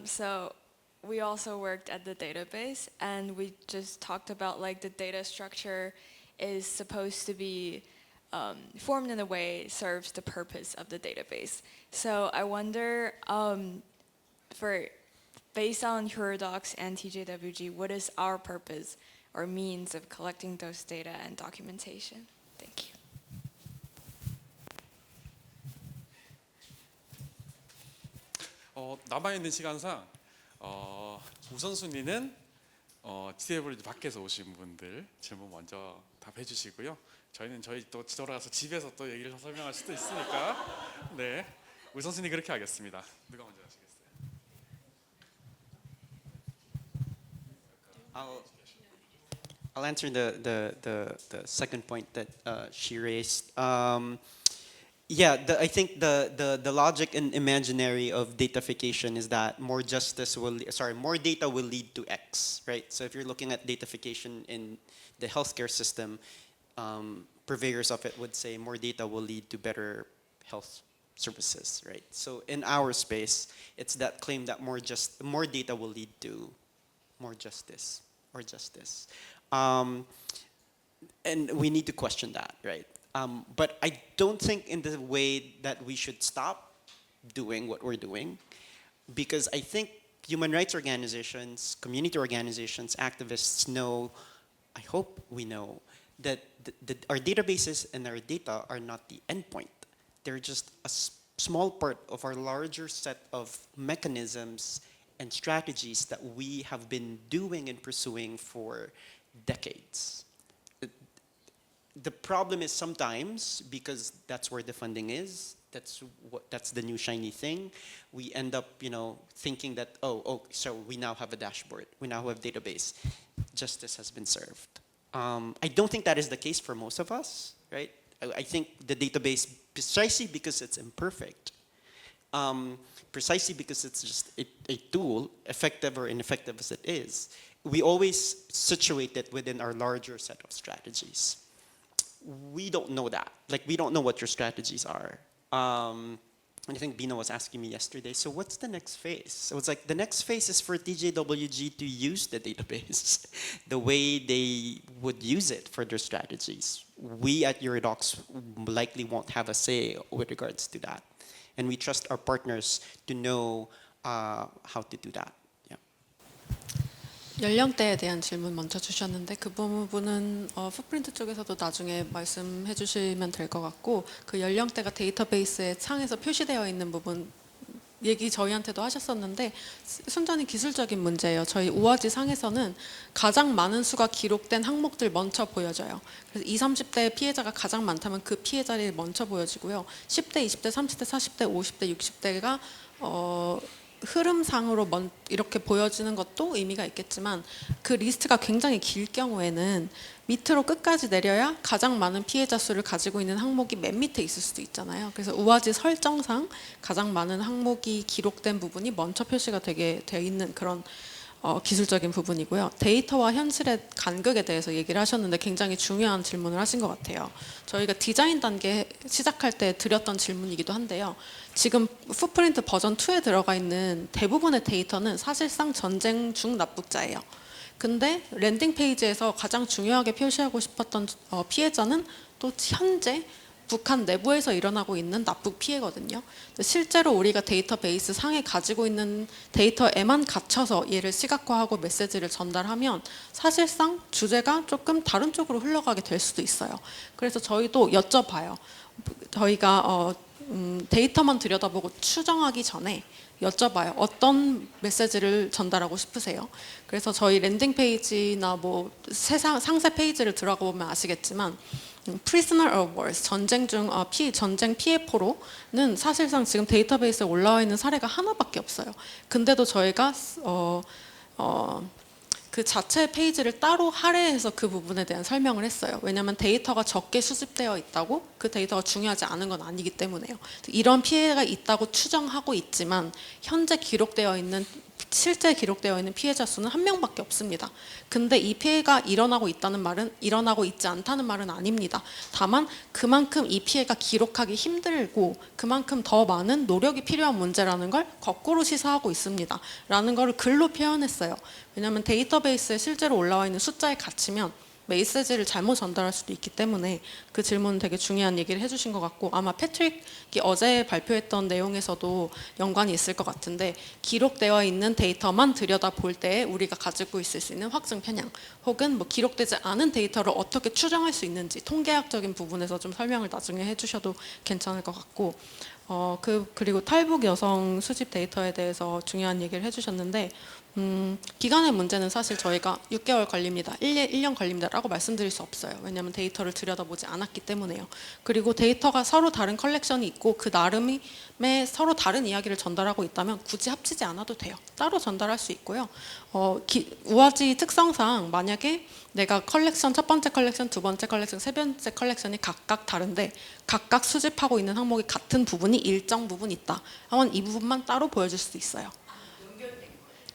So we also worked at the database, and we just talked about like the data structure is supposed to be formed in a way serves the purpose of the database. So I wonder, based on HuroDocs and TJWG, what is our purpose or means of collecting those data and documentation? Thank you. 남아있는 시간상 우선순위는 TWG 밖에서 오신 분들 질문 먼저 답해 주시고요. 저희는 저희 또 돌아가서 집에서 또 얘기를 설명할 수도 있으니까 네, 우선순위 그렇게 하겠습니다. 누가 먼저 하시겠어요? I'll answer the second point that she raised. I think the logic and imaginary of datafication is that more data will lead to X, right? So if you're looking at datafication in the healthcare system, purveyors of it would say more data will lead to better health services, right? So in our space, it's that claim that more data will lead to more justice or justice. And we need to question that, right? But I don't think in the way that we should stop doing what we're doing, because I think human rights organizations, community organizations, activists know, I hope we know, that our databases and our data are not the endpoint. They're just a small part of our larger set of mechanisms and strategies that we have been doing and pursuing for decades. The problem is sometimes, because that's where the funding is, that's the new shiny thing, we end up thinking that so we now have a dashboard, we now have a database, justice has been served. I don't think that is the case for most of us, right? I think the database, precisely because it's imperfect, precisely because it's just a tool, effective or ineffective as it is, we always situate it within our larger set of strategies. We don't know that. Like, we don't know what your strategies are. And I think Bino was asking me yesterday, so what's the next phase? So it's like the next phase is for TJWG to use the database the way they would use it for their strategies. We at Eurodocs likely won't have a say with regards to that. And we trust our partners to know how to do that. Yeah. 연령대에 대한 질문 먼저 주셨는데 그 부분은 풋프린트 쪽에서도 나중에 말씀해 주시면 될 것 같고 그 연령대가 데이터베이스의 창에서 표시되어 있는 부분 얘기 저희한테도 하셨었는데 순전히 기술적인 문제예요. 저희 우아지 상에서는 가장 많은 수가 기록된 항목들 먼저 보여져요. 그래서 20, 30대 피해자가 가장 많다면 그 피해자를 먼저 보여지고요. 10대, 20대, 30대, 40대, 50대, 60대가 흐름상으로 이렇게 보여지는 것도 의미가 있겠지만 그 리스트가 굉장히 길 경우에는 밑으로 끝까지 내려야 가장 많은 피해자 수를 가지고 있는 항목이 맨 밑에 있을 수도 있잖아요. 그래서 우아지 설정상 가장 많은 항목이 기록된 부분이 먼저 표시가 되게 되어 있는 그런 기술적인 부분이고요. 데이터와 현실의 간극에 대해서 얘기를 하셨는데 굉장히 중요한 질문을 하신 것 같아요. 저희가 디자인 단계 시작할 때 드렸던 질문이기도 한데요. 지금 풋프린트 버전 2에 들어가 있는 대부분의 데이터는 사실상 전쟁 중 납북자예요. 근데 랜딩 페이지에서 가장 중요하게 표시하고 싶었던 피해자는 또 현재 북한 내부에서 일어나고 있는 납북 피해거든요. 실제로 우리가 데이터베이스 상에 가지고 있는 데이터에만 갇혀서 얘를 시각화하고 메시지를 전달하면 사실상 주제가 조금 다른 쪽으로 흘러가게 될 수도 있어요. 그래서 저희도 여쭤봐요. 저희가 데이터만 들여다보고 추정하기 전에 여쭤봐요. 어떤 메시지를 전달하고 싶으세요? 그래서 저희 랜딩 페이지나 뭐 상세 페이지를 들어가 보면 아시겠지만 Prisoner of Wars, 전쟁 중 전쟁 피해포로는 사실상 지금 데이터베이스에 올라와 있는 사례가 하나밖에 없어요. 근데도 저희가 그 자체 페이지를 따로 할애해서 그 부분에 대한 설명을 했어요. 왜냐하면 데이터가 적게 수집되어 있다고 그 데이터가 중요하지 않은 건 아니기 때문에요. 이런 피해가 있다고 추정하고 있지만 현재 기록되어 있는 실제 기록되어 있는 피해자 수는 1명밖에 없습니다. 근데 이 피해가 일어나고 있다는 말은 일어나고 있지 않다는 말은 아닙니다. 다만 그만큼 이 피해가 기록하기 힘들고 그만큼 더 많은 노력이 필요한 문제라는 걸 거꾸로 시사하고 있습니다. 라는 걸 글로 표현했어요. 왜냐하면 데이터베이스에 실제로 올라와 있는 숫자에 갇히면 메시지를 잘못 전달할 수도 있기 때문에 그 질문은 되게 중요한 얘기를 해주신 것 같고 아마 패트릭이 어제 발표했던 내용에서도 연관이 있을 것 같은데 기록되어 있는 데이터만 들여다볼 때 우리가 가지고 있을 수 있는 확증 편향 혹은 뭐 기록되지 않은 데이터를 어떻게 추정할 수 있는지 통계학적인 부분에서 좀 설명을 나중에 해주셔도 괜찮을 것 같고 그리고 탈북 여성 수집 데이터에 대해서 중요한 얘기를 해주셨는데 기간의 문제는 사실 저희가 6개월 걸립니다. 1년 걸립니다. 라고 말씀드릴 수 없어요. 왜냐하면 데이터를 들여다보지 않았기 때문에요. 그리고 데이터가 서로 다른 컬렉션이 있고 그 나름의 서로 다른 이야기를 전달하고 있다면 굳이 합치지 않아도 돼요. 따로 전달할 수 있고요. 우아지 특성상 만약에 내가 컬렉션 첫 번째 컬렉션, 두 번째 컬렉션, 세 번째 컬렉션이 각각 다른데 각각 수집하고 있는 항목이 같은 부분이 일정 부분 있다. 하면 이 부분만 따로 보여줄 수도 있어요.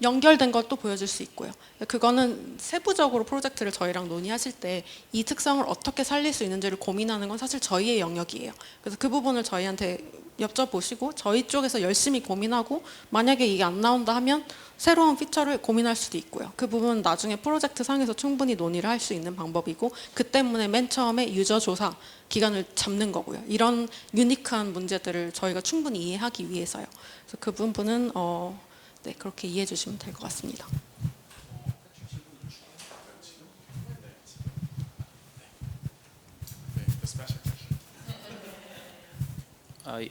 연결된 것도 보여줄 수 있고요. 그거는 세부적으로 프로젝트를 저희랑 논의하실 때 이 특성을 어떻게 살릴 수 있는지를 고민하는 건 사실 저희의 영역이에요. 그래서 그 부분을 저희한테 여쭤보시고 저희 쪽에서 열심히 고민하고 만약에 이게 안 나온다 하면 새로운 피처를 고민할 수도 있고요. 그 부분은 나중에 프로젝트 상에서 충분히 논의를 할 수 있는 방법이고 그 때문에 맨 처음에 유저 조사 기간을 잡는 거고요. 이런 유니크한 문제들을 저희가 충분히 이해하기 위해서요. 그래서 그 부분은 네, 그렇게 이해해 주시면 될 것 같습니다.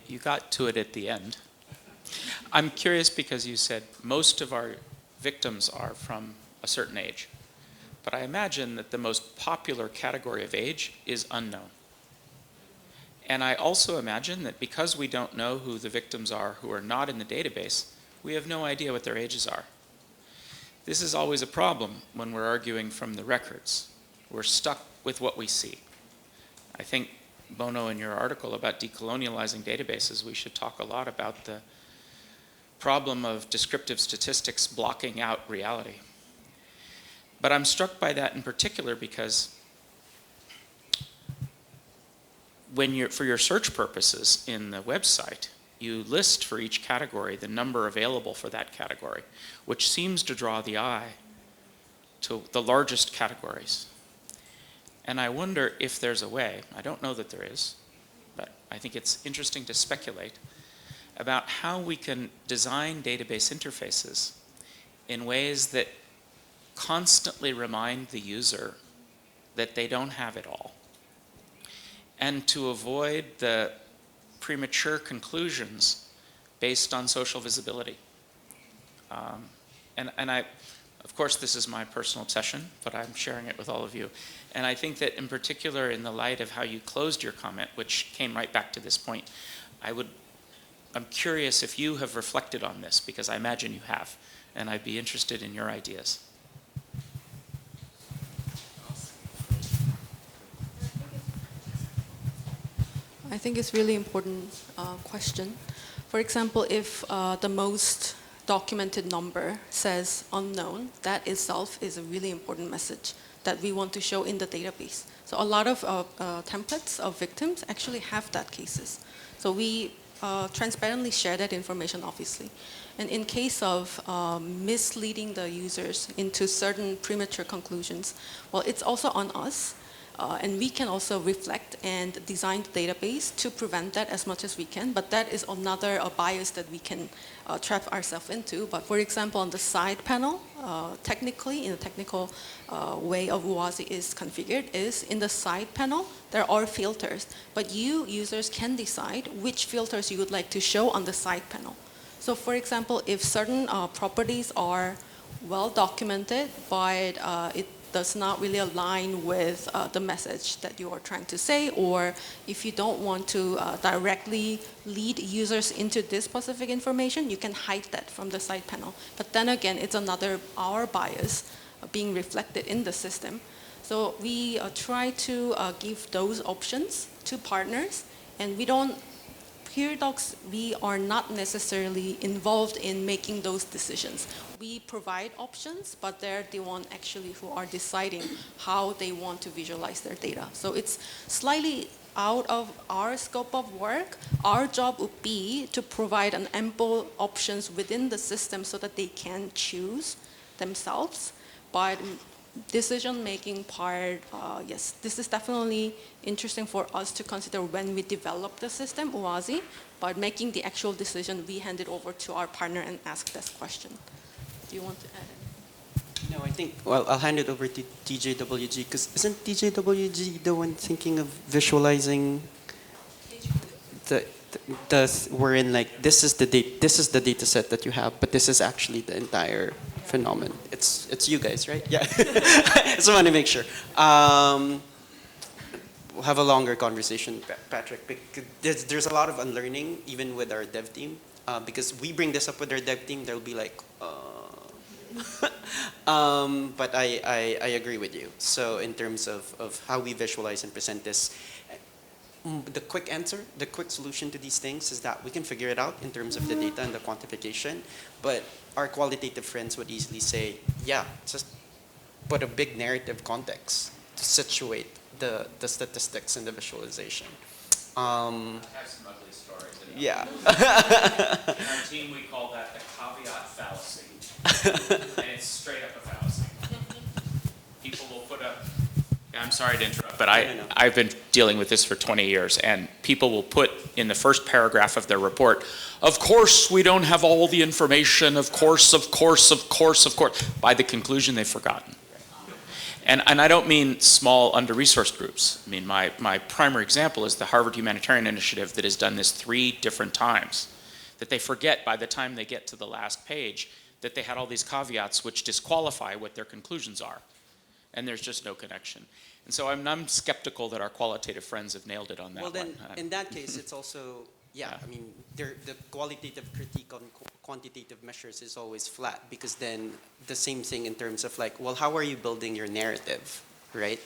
You got to it at the end. I'm curious because you said most of our victims are from a certain age. But I imagine that the most popular category of age is unknown. And I also imagine that because we don't know who the victims are who are not in the database, we have no idea what their ages are. This is always a problem when we're arguing from the records. We're stuck with what we see. I think, Bono, in your article about decolonializing databases, we should talk a lot about the problem of descriptive statistics blocking out reality. But I'm struck by that in particular because for your search purposes in the website, you list for each category the number available for that category, which seems to draw the eye to the largest categories. And I wonder if there's a way, I don't know that there is, but I think it's interesting to speculate about how we can design database interfaces in ways that constantly remind the user that they don't have it all, and to avoid the premature conclusions based on social visibility. And I, of course, this is my personal obsession, but I'm sharing it with all of you. And I think that in particular, in the light of how you closed your comment, which came right back to this point, I'm curious if you have reflected on this, because I imagine you have, and I'd be interested in your ideas. I think it's really important question. For example, if the most documented number says unknown, that itself is a really important message that we want to show in the database. So a lot of templates of victims actually have that cases. So we transparently share that information, obviously. And in case of misleading the users into certain premature conclusions, well, it's also on us. And we can also reflect and design the database to prevent that as much as we can. But that is another bias that we can trap ourselves into. But for example, on the side panel, technically, in the technical way of UASI is configured, is in the side panel, there are filters. But you, users, can decide which filters you would like to show on the side panel. So for example, if certain properties are well documented, but it does not really align with the message that you are trying to say, or if you don't want to directly lead users into this specific information, you can hide that from the side panel. But then again, it's another our bias being reflected in the system. So we try to give those options to partners, and we don't, HuryDocs, we are not necessarily involved in making those decisions. We provide options, but they're the one actually who are deciding how they want to visualize their data. So it's slightly out of our scope of work. Our job would be to provide an ample options within the system so that they can choose themselves. But decision-making part, yes, this is definitely interesting for us to consider when we develop the system, UASI, but making the actual decision, we hand it over to our partner and ask this question. Do you want to add anything? No, I think, well, I'll hand it over to TJWG, because isn't TJWG the one thinking of visualizing wherein like this is the data set that you have, but this is actually the entire phenomenon. It's you guys, right? Yeah. Just want to make sure. We'll have a longer conversation, Patrick. Because there's a lot of unlearning even with our dev team, because we bring this up with our dev team, they'll be like, but I agree with you. So in terms of how we visualize and present this, the quick answer, the quick solution to these things is that we can figure it out in terms of the data and the quantification, but our qualitative friends would easily say, yeah, just put a big narrative context to situate the statistics and the visualization. I have some ugly stories. Yeah. In our team, we call that the caveat fallacy. And it's straight up a fallacy. People will put up, I'm sorry to interrupt, but I've been dealing with this for 20 years, and people will put in the first paragraph of their report, of course we don't have all the information, of course. By the conclusion, they've forgotten. And I don't mean small under-resourced groups. I mean, my primary example is the Harvard Humanitarian Initiative that has done this 3 different times, that they forget by the time they get to the last page that they had all these caveats which disqualify what their conclusions are. And there's just no connection. And so I'm skeptical that our qualitative friends have nailed it on that one. Well, then, in that case, it's also, yeah, I mean, the qualitative critique on quantitative measures is always flat, because then the same thing in terms of like, well, how are you building your narrative, right?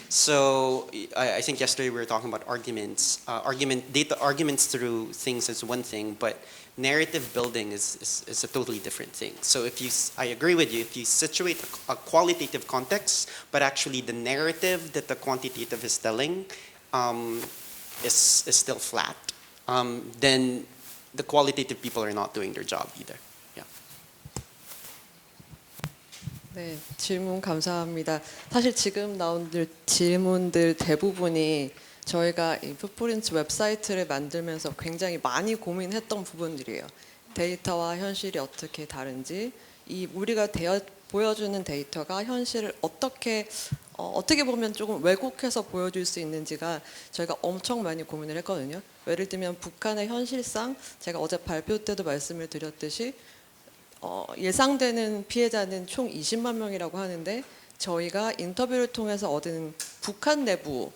So I think yesterday we were talking about arguments. Arguments through things is one thing, but narrative building is a totally different thing. So I agree with you, if you situate a qualitative context, but actually the narrative that the quantitative is telling is still flat, then the qualitative people are not doing their job either. Yeah. 네, 질문 감사합니다. 사실 지금 나온 질문들 대부분이 저희가 이 풋프린트 웹사이트를 만들면서 굉장히 많이 고민했던 부분들이에요. 데이터와 현실이 어떻게 다른지, 이 우리가 보여주는 데이터가 현실을 어떻게 보면 조금 왜곡해서 보여줄 수 있는지가 저희가 엄청 많이 고민을 했거든요. 예를 들면 북한의 현실상 제가 어제 발표 때도 말씀을 드렸듯이 예상되는 피해자는 총 20만 명이라고 하는데 저희가 인터뷰를 통해서 얻은 북한 내부의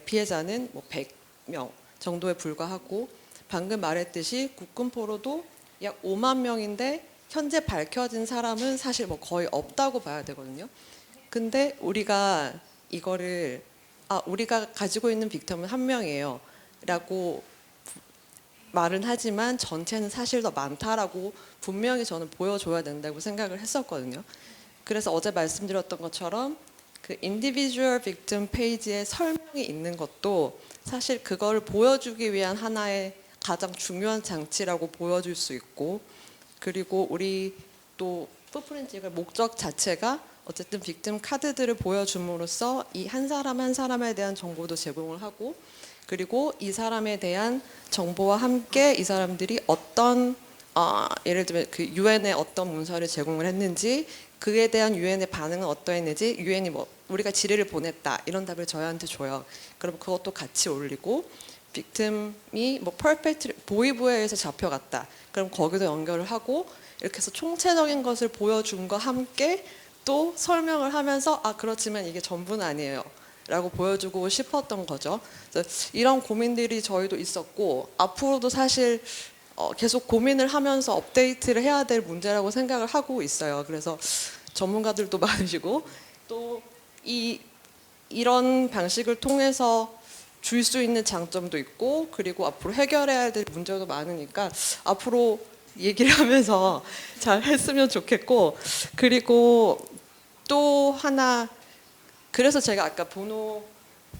피해자는 뭐 100명 정도에 불과하고 방금 말했듯이 국군포로도 약 5만 명인데 현재 밝혀진 사람은 사실 뭐 거의 없다고 봐야 되거든요. 근데 우리가 이거를 우리가 가지고 있는 빅텀은 한 명이에요 라고 말은 하지만 전체는 사실 더 많다라고 분명히 저는 보여줘야 된다고 생각을 했었거든요. 그래서 어제 말씀드렸던 것처럼 그 인디비주얼 빅팀 페이지에 설명이 있는 것도 사실 그걸 보여주기 위한 하나의 가장 중요한 장치라고 보여줄 수 있고, 그리고 우리 또 풋프린트의 목적 자체가 어쨌든 빅팀 카드들을 보여줌으로써 이 한 사람 한 사람에 대한 정보도 제공을 하고, 그리고 이 사람에 대한 정보와 함께 이 사람들이 어떤 예를 들면 그 유엔에 어떤 문서를 제공을 했는지, 그에 대한 유엔의 반응은 어떠했는지, 유엔이 뭐 우리가 질의를 보냈다 이런 답을 저희한테 줘요. 그럼 그것도 같이 올리고, 빅팀이 뭐 퍼펙트 보이브에 의해서 잡혀갔다. 그럼 거기도 연결을 하고, 이렇게 해서 총체적인 것을 보여줌과 함께 또 설명을 하면서 그렇지만 이게 전부는 아니에요 라고 보여주고 싶었던 거죠. 그래서 이런 고민들이 저희도 있었고, 앞으로도 사실 계속 고민을 하면서 업데이트를 해야 될 문제라고 생각을 하고 있어요. 그래서 전문가들도 많으시고, 또 이런 방식을 통해서 줄 수 있는 장점도 있고, 그리고 앞으로 해결해야 될 문제도 많으니까 앞으로 얘기를 하면서 잘 했으면 좋겠고, 그리고 또 하나, 그래서 제가 아까 보노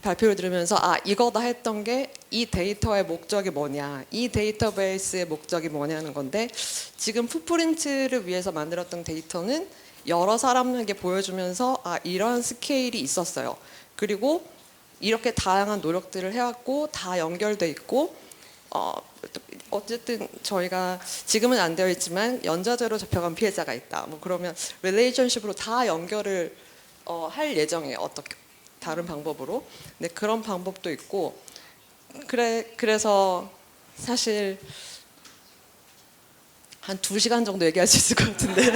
발표를 들으면서 이거다 했던 게 이 데이터의 목적이 뭐냐, 이 데이터베이스의 목적이 뭐냐는 건데, 지금 풋프린트를 위해서 만들었던 데이터는 여러 사람에게 보여주면서 이런 스케일이 있었어요. 그리고 이렇게 다양한 노력들을 해왔고 다 연결돼 있고, 어쨌든 저희가 지금은 안 되어 있지만 연좌제로 잡혀간 피해자가 있다. 뭐 그러면 릴레이션십으로 다 연결을 할 예정이에요. 어떻게 다른 방법으로. 네, 그런 방법도 있고. 그래서 사실 한 2시간 정도 얘기할 수 있을 것 같은데.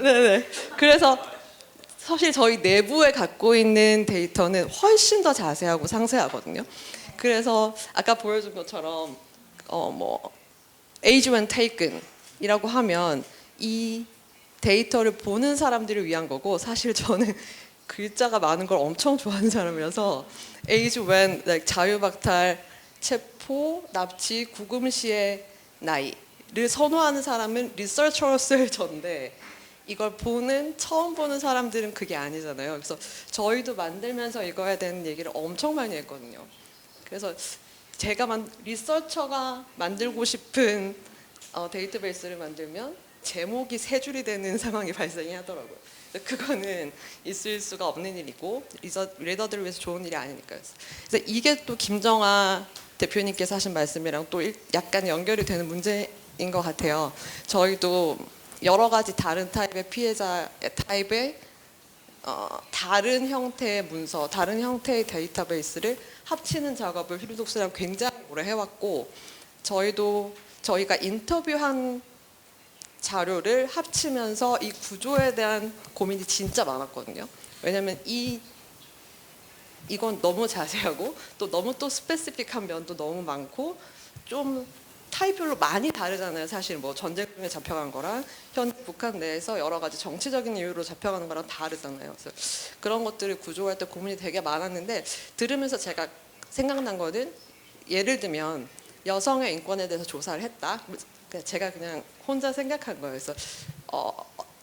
네네. 그래서 사실 저희 내부에 갖고 있는 데이터는 훨씬 더 자세하고 상세하거든요. 그래서 아까 보여준 것처럼 뭐 age when taken이라고 하면 이 데이터를 보는 사람들을 위한 거고, 사실 저는 글자가 많은 걸 엄청 좋아하는 사람이라서 age when like 자유박탈, 체포, 납치, 구금 시의 나이를 선호하는 사람은 리서처로서의 전데, 이걸 처음 보는 사람들은 그게 아니잖아요. 그래서 저희도 만들면서 이거에 대한 얘기를 엄청 많이 했거든요. 그래서 제가 리서처가 만들고 싶은 데이터베이스를 만들면 제목이 3줄이 되는 상황이 발생이 하더라고요. 그거는 있을 수가 없는 일이고 리더들을 위해서 좋은 일이 아니니까요. 그래서 이게 또 김정아 대표님께서 하신 말씀이랑 또 약간 연결이 되는 문제인 것 같아요. 저희도 여러 가지 다른 타입의 피해자 타입의 다른 형태의 문서, 다른 형태의 데이터베이스를 합치는 작업을 휴리독스랑 굉장히 오래 해왔고, 저희가 인터뷰한 자료를 합치면서 이 구조에 대한 고민이 진짜 많았거든요. 왜냐하면 이건 너무 자세하고 또 너무 또 스페시픽한 면도 너무 많고, 좀 타입별로 많이 다르잖아요. 사실 뭐 전쟁 중에 잡혀간 거랑 현 북한 내에서 여러 가지 정치적인 이유로 잡혀가는 거랑 다르잖아요. 그래서 그런 것들을 구조할 때 고민이 되게 많았는데, 들으면서 제가 생각난 거는, 예를 들면 여성의 인권에 대해서 조사를 했다. 제가 그냥 혼자 생각한 거예요. 그래서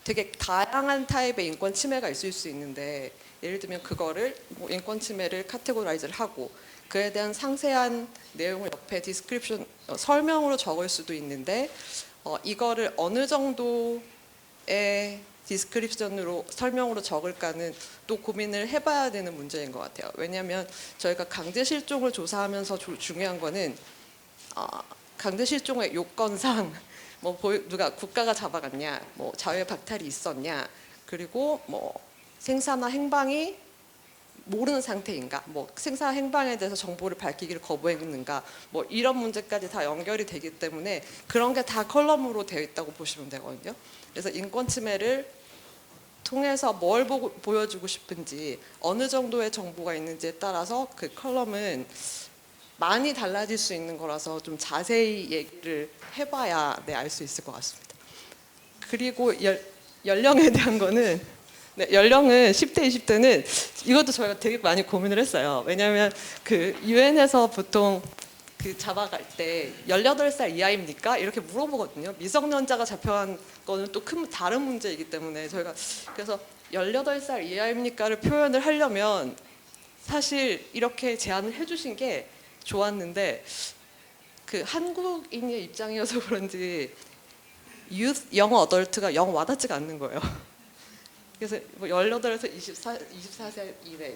되게 다양한 타입의 인권 침해가 있을 수 있는데 예를 들면 그거를 뭐 인권 침해를 카테고라이즈를 하고 그에 대한 상세한 내용을 옆에 디스크립션 설명으로 적을 수도 있는데 이거를 어느 정도의 디스크립션으로 설명으로 적을까는 또 고민을 해봐야 되는 문제인 것 같아요. 왜냐하면 저희가 강제 실종을 조사하면서 중요한 거는 강제 실종의 요건상 뭐 누가 국가가 잡아갔냐, 뭐 자유의 박탈이 있었냐, 그리고 뭐 생사나 행방이 모르는 상태인가, 뭐 생사 행방에 대해서 정보를 밝히기를 거부했는가, 뭐 이런 문제까지 다 연결이 되기 때문에 그런 게 다 컬럼으로 되어 있다고 보시면 되거든요. 그래서 인권 침해를 통해서 뭘 보여주고 싶은지 어느 정도의 정보가 있는지에 따라서 그 컬럼은 많이 달라질 수 있는 거라서 좀 자세히 얘기를 해봐야 알 수 있을 것 같습니다. 그리고 연령에 대한 거는 네, 연령은 10대, 20대는 이것도 저희가 되게 많이 고민을 했어요. 왜냐하면 그 유엔에서 보통 그 잡아갈 때 18살 이하입니까? 이렇게 물어보거든요. 미성년자가 잡혀간 거는 또 큰 다른 문제이기 때문에 저희가 그래서 18살 이하입니까를 표현을 하려면 사실 이렇게 제안을 해주신 게 좋았는데 그 한국인의 입장이어서 그런지 영어 어덜트가 영 와닿지가 않는 거예요. 그래서 뭐 18에서 24세 이내.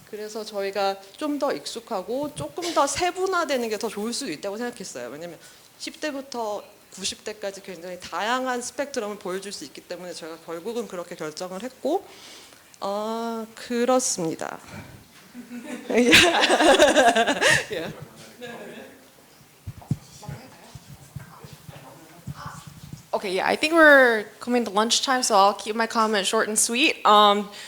그래서 저희가 좀 더 익숙하고 조금 더 세분화되는 게 더 좋을 수도 있다고 생각했어요. 왜냐하면 10대부터 90대까지 굉장히 다양한 스펙트럼을 보여줄 수 있기 때문에 저희가 결국은 그렇게 결정을 했고 그렇습니다. yeah. Okay, yeah, I think we're coming to lunchtime, so I'll keep my comment short and sweet.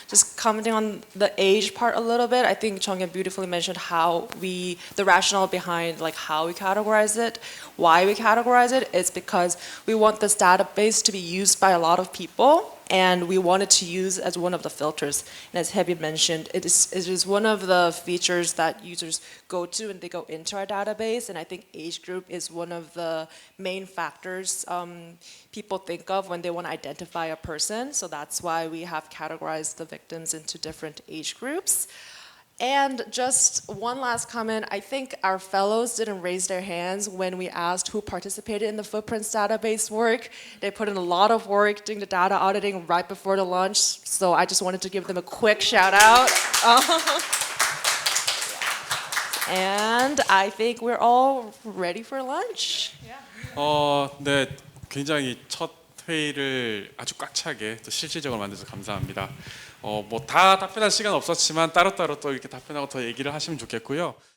Just commenting on the age part a little bit. I think Chonghyun beautifully mentioned how the rationale behind like how we categorize it, why we categorize it. It's because we want this database to be used by a lot of people, and we wanted to use as one of the filters. And as Hebi mentioned, it is one of the features that users go to and they go into our database. And I think age group is one of the main factors people think of when they want to identify a person. So that's why we have categorized the victims into different age groups. And just one last comment, I think our fellows didn't raise their hands when we asked who participated in the Footprints database work. They put in a lot of work doing the data auditing right before the lunch, so I just wanted to give them a quick shout out. And I think we're all ready for lunch. 네, 굉장히 첫 회의를 아주 꽉 차게 또 실질적으로 만들어서 감사합니다. 뭐 다 답변할 시간 없었지만 따로따로 또 이렇게 답변하고 더 얘기를 하시면 좋겠고요.